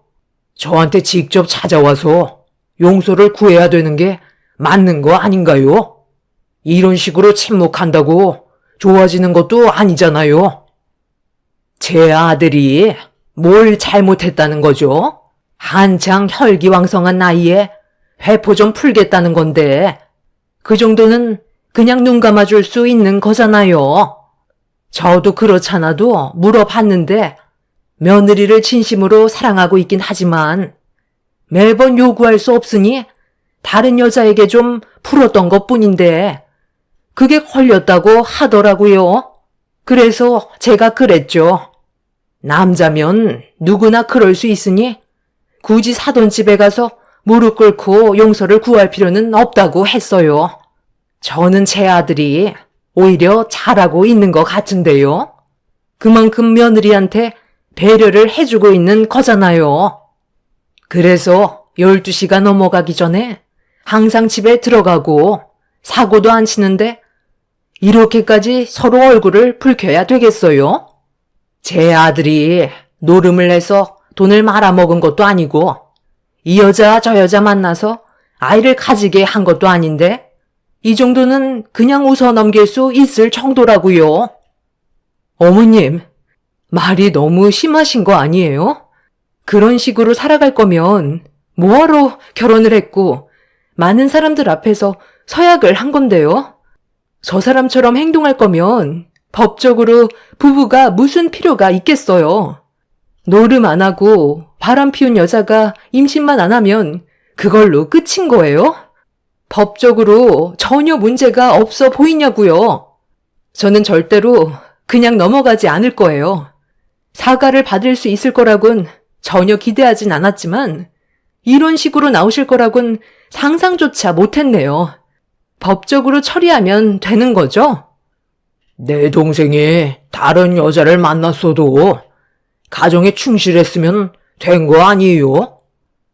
저한테 직접 찾아와서 용서를 구해야 되는 게 맞는 거 아닌가요? 이런 식으로 침묵한다고 좋아지는 것도 아니잖아요. 제 아들이 뭘 잘못했다는 거죠? 한창 혈기왕성한 나이에 회포 좀 풀겠다는 건데 그 정도는 그냥 눈 감아줄 수 있는 거잖아요. 저도 그렇잖아도 물어봤는데 며느리를 진심으로 사랑하고 있긴 하지만 매번 요구할 수 없으니 다른 여자에게 좀 풀었던 것뿐인데 그게 걸렸다고 하더라고요. 그래서 제가 그랬죠. 남자면 누구나 그럴 수 있으니 굳이 사돈집에 가서 무릎 꿇고 용서를 구할 필요는 없다고 했어요. 저는 제 아들이 오히려 잘하고 있는 것 같은데요. 그만큼 며느리한테 배려를 해주고 있는 거잖아요. 그래서 12시가 넘어가기 전에 항상 집에 들어가고 사고도 안 치는데 이렇게까지 서로 얼굴을 붉혀야 되겠어요? 제 아들이 노름을 해서 돈을 말아먹은 것도 아니고 이 여자 저 여자 만나서 아이를 가지게 한 것도 아닌데 이 정도는 그냥 웃어 넘길 수 있을 정도라고요. 어머님, 말이 너무 심하신 거 아니에요? 그런 식으로 살아갈 거면 뭐하러 결혼을 했고 많은 사람들 앞에서 서약을 한 건데요. 저 사람처럼 행동할 거면 법적으로 부부가 무슨 필요가 있겠어요. 노름 안 하고 바람 피운 여자가 임신만 안 하면 그걸로 끝인 거예요? 법적으로 전혀 문제가 없어 보이냐고요. 저는 절대로 그냥 넘어가지 않을 거예요. 사과를 받을 수 있을 거라곤 전혀 기대하진 않았지만 이런 식으로 나오실 거라곤 상상조차 못했네요. 법적으로 처리하면 되는 거죠? 내 동생이 다른 여자를 만났어도 가정에 충실했으면 된 거 아니에요?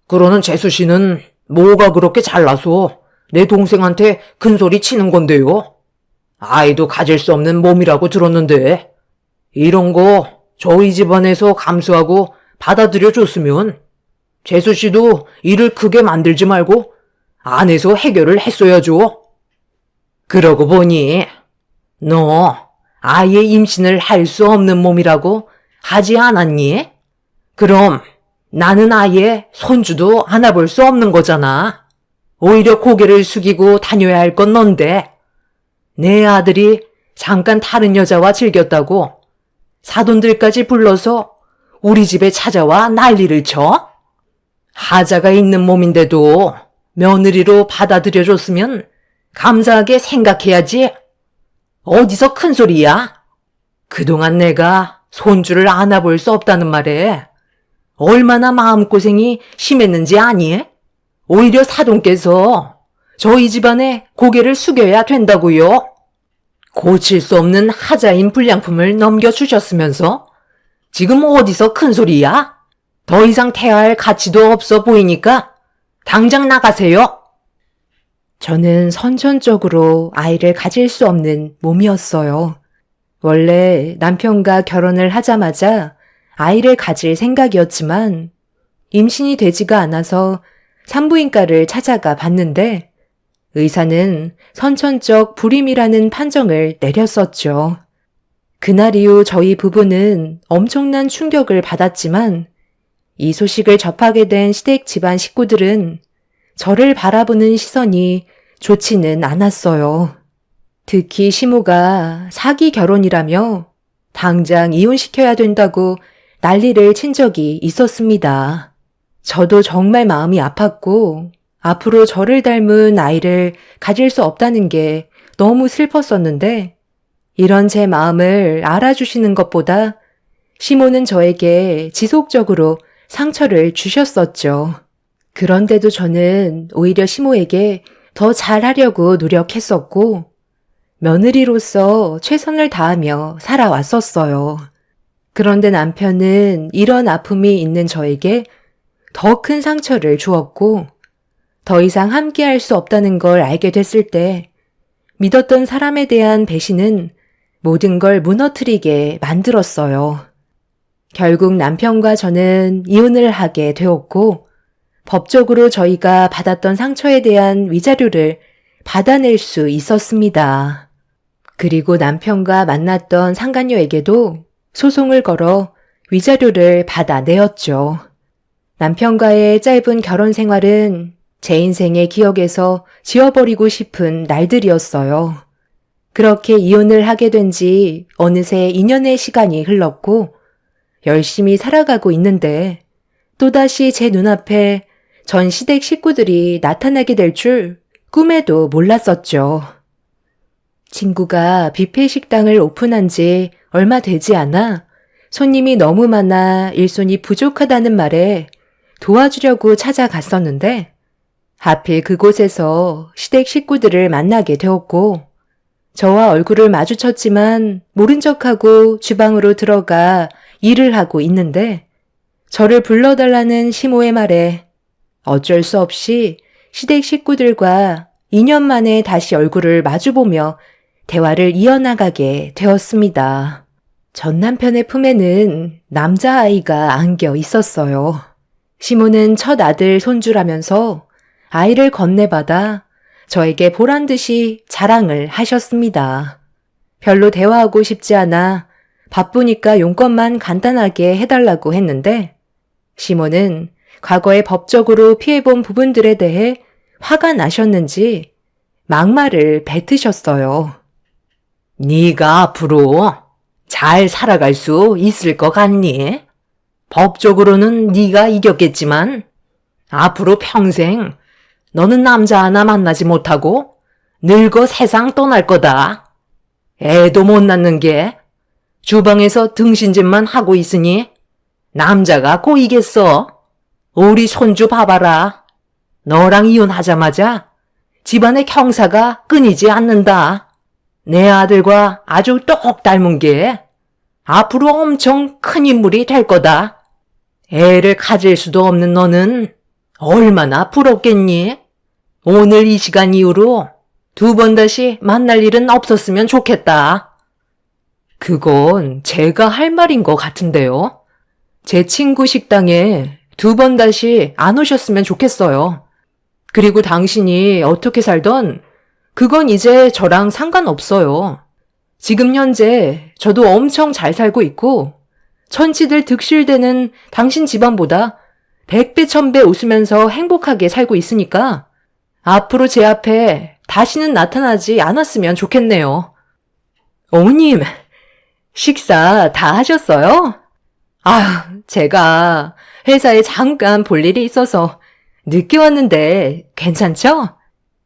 그러는 재수 씨는 뭐가 그렇게 잘나서 내 동생한테 큰소리 치는 건데요? 아이도 가질 수 없는 몸이라고 들었는데 이런 거 저희 집안에서 감수하고 받아들여 줬으면 재수 씨도 일을 크게 만들지 말고 안에서 해결을 했어야죠. 그러고 보니 너 아예 임신을 할 수 없는 몸이라고 하지 않았니? 그럼 나는 아예 손주도 안아볼 수 없는 거잖아. 오히려 고개를 숙이고 다녀야 할 건 넌데 내 아들이 잠깐 다른 여자와 즐겼다고 사돈들까지 불러서 우리 집에 찾아와 난리를 쳐? 하자가 있는 몸인데도 며느리로 받아들여줬으면 감사하게 생각해야지. 어디서 큰 소리야? 그동안 내가 손주를 안아볼 수 없다는 말에 얼마나 마음고생이 심했는지 아니? 오히려 사돈께서 저희 집안에 고개를 숙여야 된다고요. 고칠 수 없는 하자인 불량품을 넘겨주셨으면서 지금 어디서 큰 소리야? 더 이상 태아할 가치도 없어 보이니까 당장 나가세요. 저는 선천적으로 아이를 가질 수 없는 몸이었어요. 원래 남편과 결혼을 하자마자 아이를 가질 생각이었지만 임신이 되지가 않아서 산부인과를 찾아가 봤는데 의사는 선천적 불임이라는 판정을 내렸었죠. 그날 이후 저희 부부는 엄청난 충격을 받았지만 이 소식을 접하게 된 시댁 집안 식구들은 저를 바라보는 시선이 좋지는 않았어요. 특히 시모가 사기 결혼이라며 당장 이혼시켜야 된다고 난리를 친 적이 있었습니다. 저도 정말 마음이 아팠고 앞으로 저를 닮은 아이를 가질 수 없다는 게 너무 슬펐었는데 이런 제 마음을 알아주시는 것보다 시모는 저에게 지속적으로 상처를 주셨었죠. 그런데도 저는 오히려 시모에게 더 잘하려고 노력했었고 며느리로서 최선을 다하며 살아왔었어요. 그런데 남편은 이런 아픔이 있는 저에게 더 큰 상처를 주었고, 더 이상 함께할 수 없다는 걸 알게 됐을 때 믿었던 사람에 대한 배신은 모든 걸 무너뜨리게 만들었어요. 결국 남편과 저는 이혼을 하게 되었고, 법적으로 저희가 받았던 상처에 대한 위자료를 받아낼 수 있었습니다. 그리고 남편과 만났던 상간녀에게도 소송을 걸어 위자료를 받아내었죠. 남편과의 짧은 결혼 생활은 제 인생의 기억에서 지워버리고 싶은 날들이었어요. 그렇게 이혼을 하게 된 지 어느새 2년의 시간이 흘렀고 열심히 살아가고 있는데 또다시 제 눈앞에 전 시댁 식구들이 나타나게 될 줄 꿈에도 몰랐었죠. 친구가 뷔페 식당을 오픈한 지 얼마 되지 않아 손님이 너무 많아 일손이 부족하다는 말에 도와주려고 찾아갔었는데 하필 그곳에서 시댁 식구들을 만나게 되었고 저와 얼굴을 마주쳤지만 모른 척하고 주방으로 들어가 일을 하고 있는데 저를 불러달라는 시모의 말에 어쩔 수 없이 시댁 식구들과 2년 만에 다시 얼굴을 마주보며 대화를 이어나가게 되었습니다. 전 남편의 품에는 남자아이가 안겨 있었어요. 시모는 첫 아들 손주라면서 아이를 건네받아 저에게 보란듯이 자랑을 하셨습니다. 별로 대화하고 싶지 않아 바쁘니까 용건만 간단하게 해달라고 했는데 시모는 과거에 법적으로 피해본 부분들에 대해 화가 나셨는지 막말을 뱉으셨어요. 네가 앞으로 잘 살아갈 수 있을 것 같니? 법적으로는 네가 이겼겠지만 앞으로 평생 너는 남자 하나 만나지 못하고 늙어 세상 떠날 거다. 애도 못 낳는 게 주방에서 등신짓만 하고 있으니 남자가 고이겠어. 우리 손주 봐봐라. 너랑 이혼하자마자 집안의 경사가 끊이지 않는다. 내 아들과 아주 똑 닮은 게 앞으로 엄청 큰 인물이 될 거다. 애를 가질 수도 없는 너는 얼마나 부럽겠니? 오늘 이 시간 이후로 2번 다시 만날 일은 없었으면 좋겠다. 그건 제가 할 말인 것 같은데요. 제 친구 식당에 2번 다시 안 오셨으면 좋겠어요. 그리고 당신이 어떻게 살던 그건 이제 저랑 상관없어요. 지금 현재 저도 엄청 잘 살고 있고 천치들 득실되는 당신 집안보다 100배 1000배 웃으면서 행복하게 살고 있으니까 앞으로 제 앞에 다시는 나타나지 않았으면 좋겠네요. 어머님, 식사 다 하셨어요? 아, 제가 회사에 잠깐 볼 일이 있어서 늦게 왔는데 괜찮죠?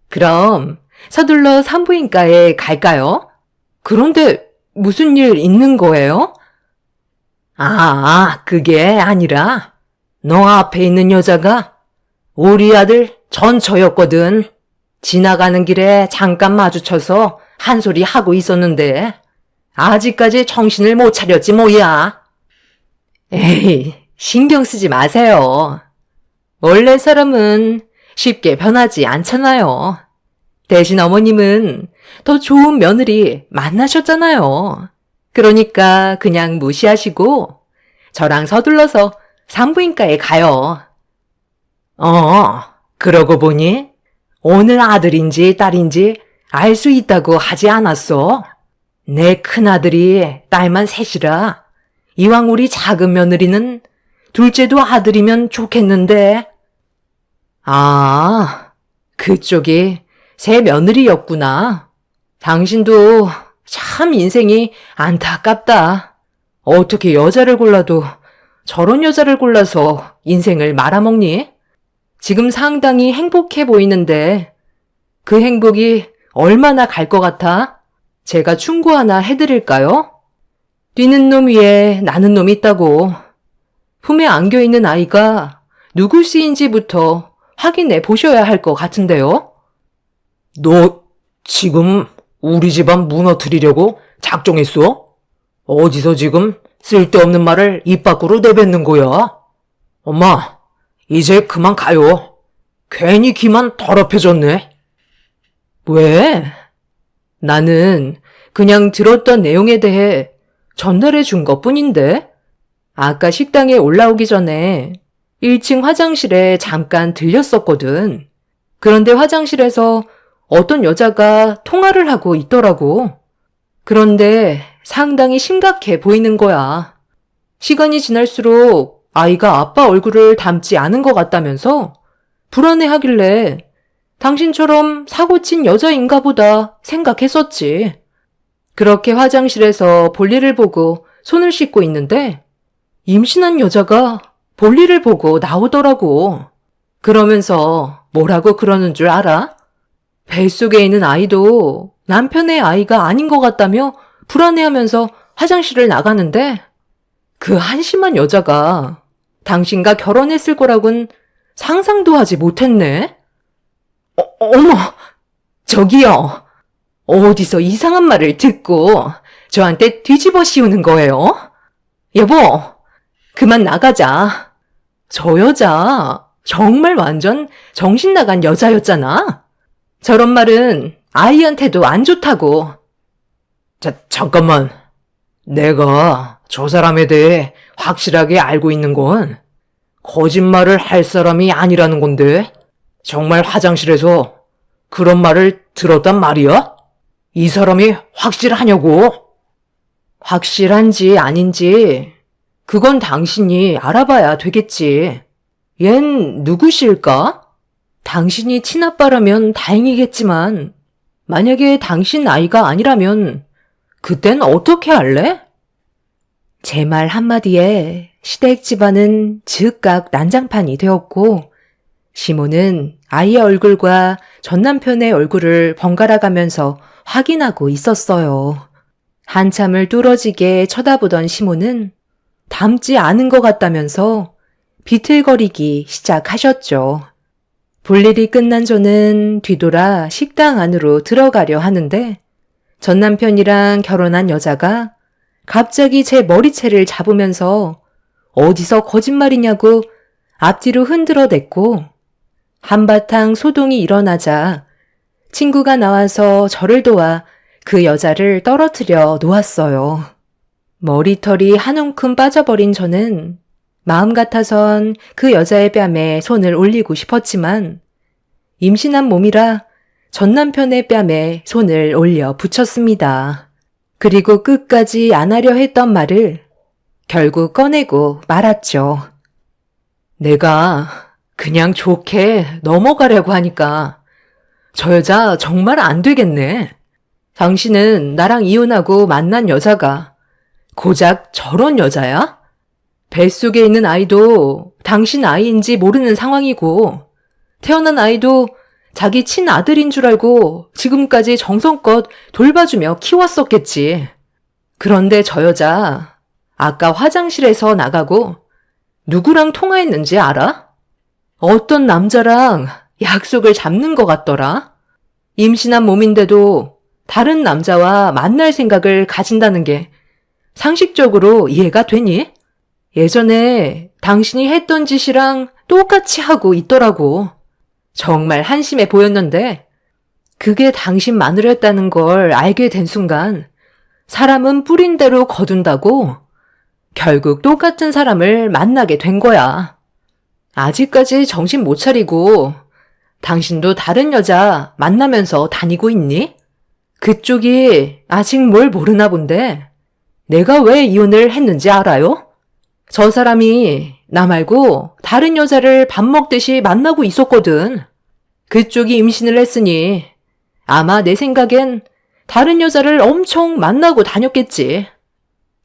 그럼 서둘러 산부인과에 갈까요? 그런데 무슨 일 있는 거예요? 그게 아니라 너 앞에 있는 여자가 우리 아들 전처였거든. 지나가는 길에 잠깐 마주쳐서 한 소리 하고 있었는데 아직까지 정신을 못 차렸지 뭐야. 에이, 신경 쓰지 마세요. 원래 사람은 쉽게 변하지 않잖아요. 대신 어머님은 더 좋은 며느리 만나셨잖아요. 그러니까 그냥 무시하시고 저랑 서둘러서 산부인과에 가요. 그러고 보니 오늘 아들인지 딸인지 알 수 있다고 하지 않았어? 내 큰아들이 딸만 셋이라 이왕 우리 작은 며느리는 둘째도 아들이면 좋겠는데. 그쪽이 새 며느리였구나. 당신도 참 인생이 안타깝다. 어떻게 여자를 골라도 저런 여자를 골라서 인생을 말아먹니? 지금 상당히 행복해 보이는데 그 행복이 얼마나 갈 것 같아? 제가 충고 하나 해드릴까요? 뛰는 놈 위에 나는 놈이 있다고. 품에 안겨있는 아이가 누구씨인지부터 확인해 보셔야 할 것 같은데요? 너 지금 우리 집안 무너뜨리려고 작정했어? 어디서 지금 쓸데없는 말을 입 밖으로 내뱉는 거야? 엄마, 이제 그만 가요. 괜히 귀만 더럽혀졌네. 왜? 나는 그냥 들었던 내용에 대해 전달해 준 것뿐인데. 아까 식당에 올라오기 전에 1층 화장실에 잠깐 들렸었거든. 그런데 화장실에서 어떤 여자가 통화를 하고 있더라고. 그런데 상당히 심각해 보이는 거야. 시간이 지날수록 아이가 아빠 얼굴을 닮지 않은 것 같다면서 불안해하길래 당신처럼 사고친 여자인가 보다 생각했었지. 그렇게 화장실에서 볼일을 보고 손을 씻고 있는데 임신한 여자가 볼일을 보고 나오더라고. 그러면서 뭐라고 그러는 줄 알아? 뱃속에 있는 아이도 남편의 아이가 아닌 것 같다며 불안해하면서 화장실을 나가는데 그 한심한 여자가 당신과 결혼했을 거라곤 상상도 하지 못했네. 어머, 저기요. 어디서 이상한 말을 듣고 저한테 뒤집어 씌우는 거예요? 여보, 그만 나가자. 저 여자 정말 완전 정신 나간 여자였잖아. 저런 말은 아이한테도 안 좋다고. 잠깐만. 내가 저 사람에 대해 확실하게 알고 있는 건 거짓말을 할 사람이 아니라는 건데, 정말 화장실에서 그런 말을 들었단 말이야? 이 사람이 확실하냐고? 확실한지 아닌지 그건 당신이 알아봐야 되겠지. 얜 누구실까? 당신이 친아빠라면 다행이겠지만 만약에 당신 아이가 아니라면 그땐 어떻게 할래? 제 말 한마디에 시댁 집안은 즉각 난장판이 되었고 시모는 아이의 얼굴과 전 남편의 얼굴을 번갈아 가면서 확인하고 있었어요. 한참을 뚫어지게 쳐다보던 시모는 닮지 않은 것 같다면서 비틀거리기 시작하셨죠. 볼일이 끝난 저는 뒤돌아 식당 안으로 들어가려 하는데 전 남편이랑 결혼한 여자가 갑자기 제 머리채를 잡으면서 어디서 거짓말이냐고 앞뒤로 흔들어댔고 한바탕 소동이 일어나자 친구가 나와서 저를 도와 그 여자를 떨어뜨려 놓았어요. 머리털이 한 움큼 빠져버린 저는 마음 같아선 그 여자의 뺨에 손을 올리고 싶었지만 임신한 몸이라 전 남편의 뺨에 손을 올려 붙였습니다. 그리고 끝까지 안 하려 했던 말을 결국 꺼내고 말았죠. 내가 그냥 좋게 넘어가려고 하니까 저 여자 정말 안 되겠네. 당신은 나랑 이혼하고 만난 여자가 고작 저런 여자야? 뱃속에 있는 아이도 당신 아이인지 모르는 상황이고 태어난 아이도 자기 친아들인 줄 알고 지금까지 정성껏 돌봐주며 키웠었겠지. 그런데 저 여자 아까 화장실에서 나가고 누구랑 통화했는지 알아? 어떤 남자랑 약속을 잡는 것 같더라. 임신한 몸인데도 다른 남자와 만날 생각을 가진다는 게 상식적으로 이해가 되니? 예전에 당신이 했던 짓이랑 똑같이 하고 있더라고. 정말 한심해 보였는데 그게 당신 마누라였다는 걸 알게 된 순간 사람은 뿌린 대로 거둔다고 결국 똑같은 사람을 만나게 된 거야. 아직까지 정신 못 차리고 당신도 다른 여자 만나면서 다니고 있니? 그쪽이 아직 뭘 모르나 본데 내가 왜 이혼을 했는지 알아요? 저 사람이 나 말고 다른 여자를 밥 먹듯이 만나고 있었거든. 그쪽이 임신을 했으니 아마 내 생각엔 다른 여자를 엄청 만나고 다녔겠지.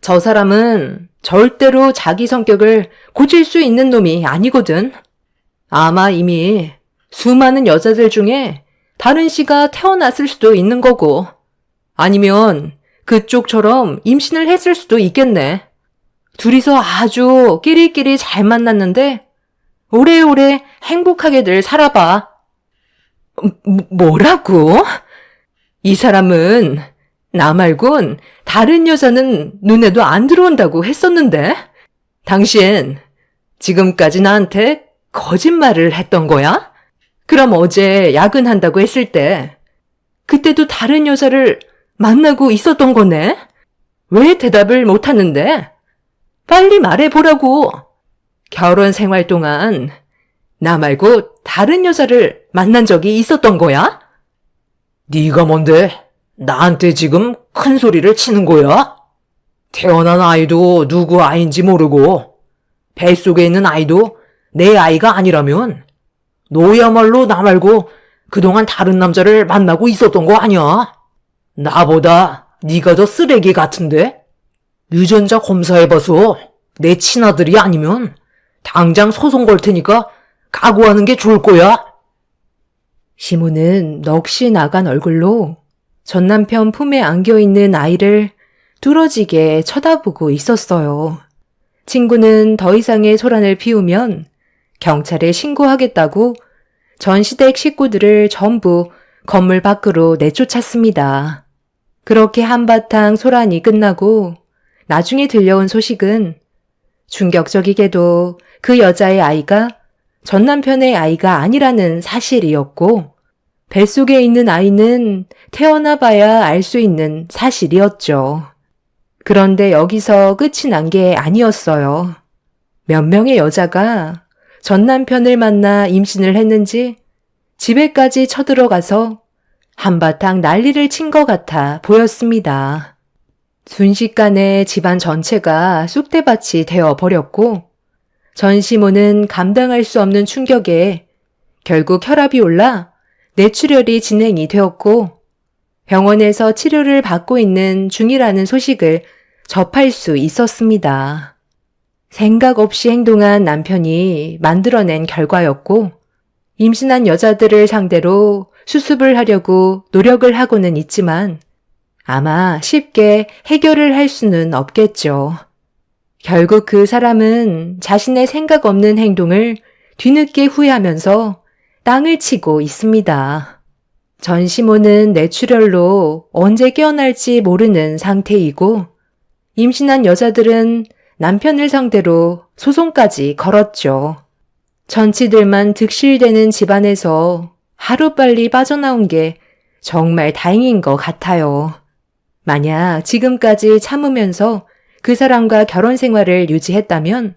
저 사람은 절대로 자기 성격을 고칠 수 있는 놈이 아니거든. 아마 이미 수많은 여자들 중에 다른 씨가 태어났을 수도 있는 거고 아니면 그쪽처럼 임신을 했을 수도 있겠네. 둘이서 아주 끼리끼리 잘 만났는데 오래오래 행복하게들 살아봐. 뭐라고? 이 사람은 나 말곤 다른 여자는 눈에도 안 들어온다고 했었는데? 당신 지금까지 나한테 거짓말을 했던 거야? 그럼 어제 야근한다고 했을 때 그때도 다른 여자를 만나고 있었던 거네? 왜 대답을 못하는데? 빨리 말해보라고. 결혼 생활 동안 나 말고 다른 여자를 만난 적이 있었던 거야? 네가 뭔데 나한테 지금 큰 소리를 치는 거야? 태어난 아이도 누구 아이인지 모르고 뱃속에 있는 아이도 내 아이가 아니라면 너야말로 나 말고 그동안 다른 남자를 만나고 있었던 거 아니야? 나보다 네가 더 쓰레기 같은데? 유전자 검사해봐서 내 친아들이 아니면 당장 소송 걸 테니까 각오하는 게 좋을 거야. 시모는 넋이 나간 얼굴로 전 남편 품에 안겨있는 아이를 뚫어지게 쳐다보고 있었어요. 친구는 더 이상의 소란을 피우면 경찰에 신고하겠다고 전 시댁 식구들을 전부 건물 밖으로 내쫓았습니다. 그렇게 한바탕 소란이 끝나고 나중에 들려온 소식은 충격적이게도 그 여자의 아이가 전 남편의 아이가 아니라는 사실이었고 뱃속에 있는 아이는 태어나 봐야 알 수 있는 사실이었죠. 그런데 여기서 끝이 난 게 아니었어요. 몇 명의 여자가 전 남편을 만나 임신을 했는지 집에까지 쳐들어가서 한바탕 난리를 친 것 같아 보였습니다. 순식간에 집안 전체가 쑥대밭이 되어 버렸고 전시모는 감당할 수 없는 충격에 결국 혈압이 올라 뇌출혈이 진행이 되었고 병원에서 치료를 받고 있는 중이라는 소식을 접할 수 있었습니다. 생각 없이 행동한 남편이 만들어낸 결과였고 임신한 여자들을 상대로 수습을 하려고 노력을 하고는 있지만 아마 쉽게 해결을 할 수는 없겠죠. 결국 그 사람은 자신의 생각 없는 행동을 뒤늦게 후회하면서 땅을 치고 있습니다. 전시모는 뇌출혈로 언제 깨어날지 모르는 상태이고 임신한 여자들은 남편을 상대로 소송까지 걸었죠. 전치들만 득실되는 집안에서 하루빨리 빠져나온 게 정말 다행인 것 같아요. 만약 지금까지 참으면서 그 사람과 결혼 생활을 유지했다면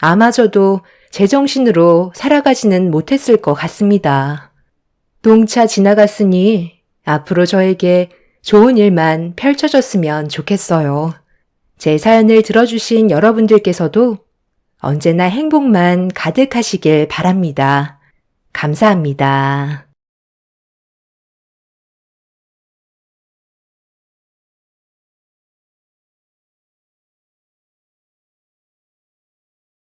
아마저도 제정신으로 살아가지는 못했을 것 같습니다. 농차 지나갔으니 앞으로 저에게 좋은 일만 펼쳐졌으면 좋겠어요. 제 사연을 들어주신 여러분들께서도 언제나 행복만 가득하시길 바랍니다. 감사합니다.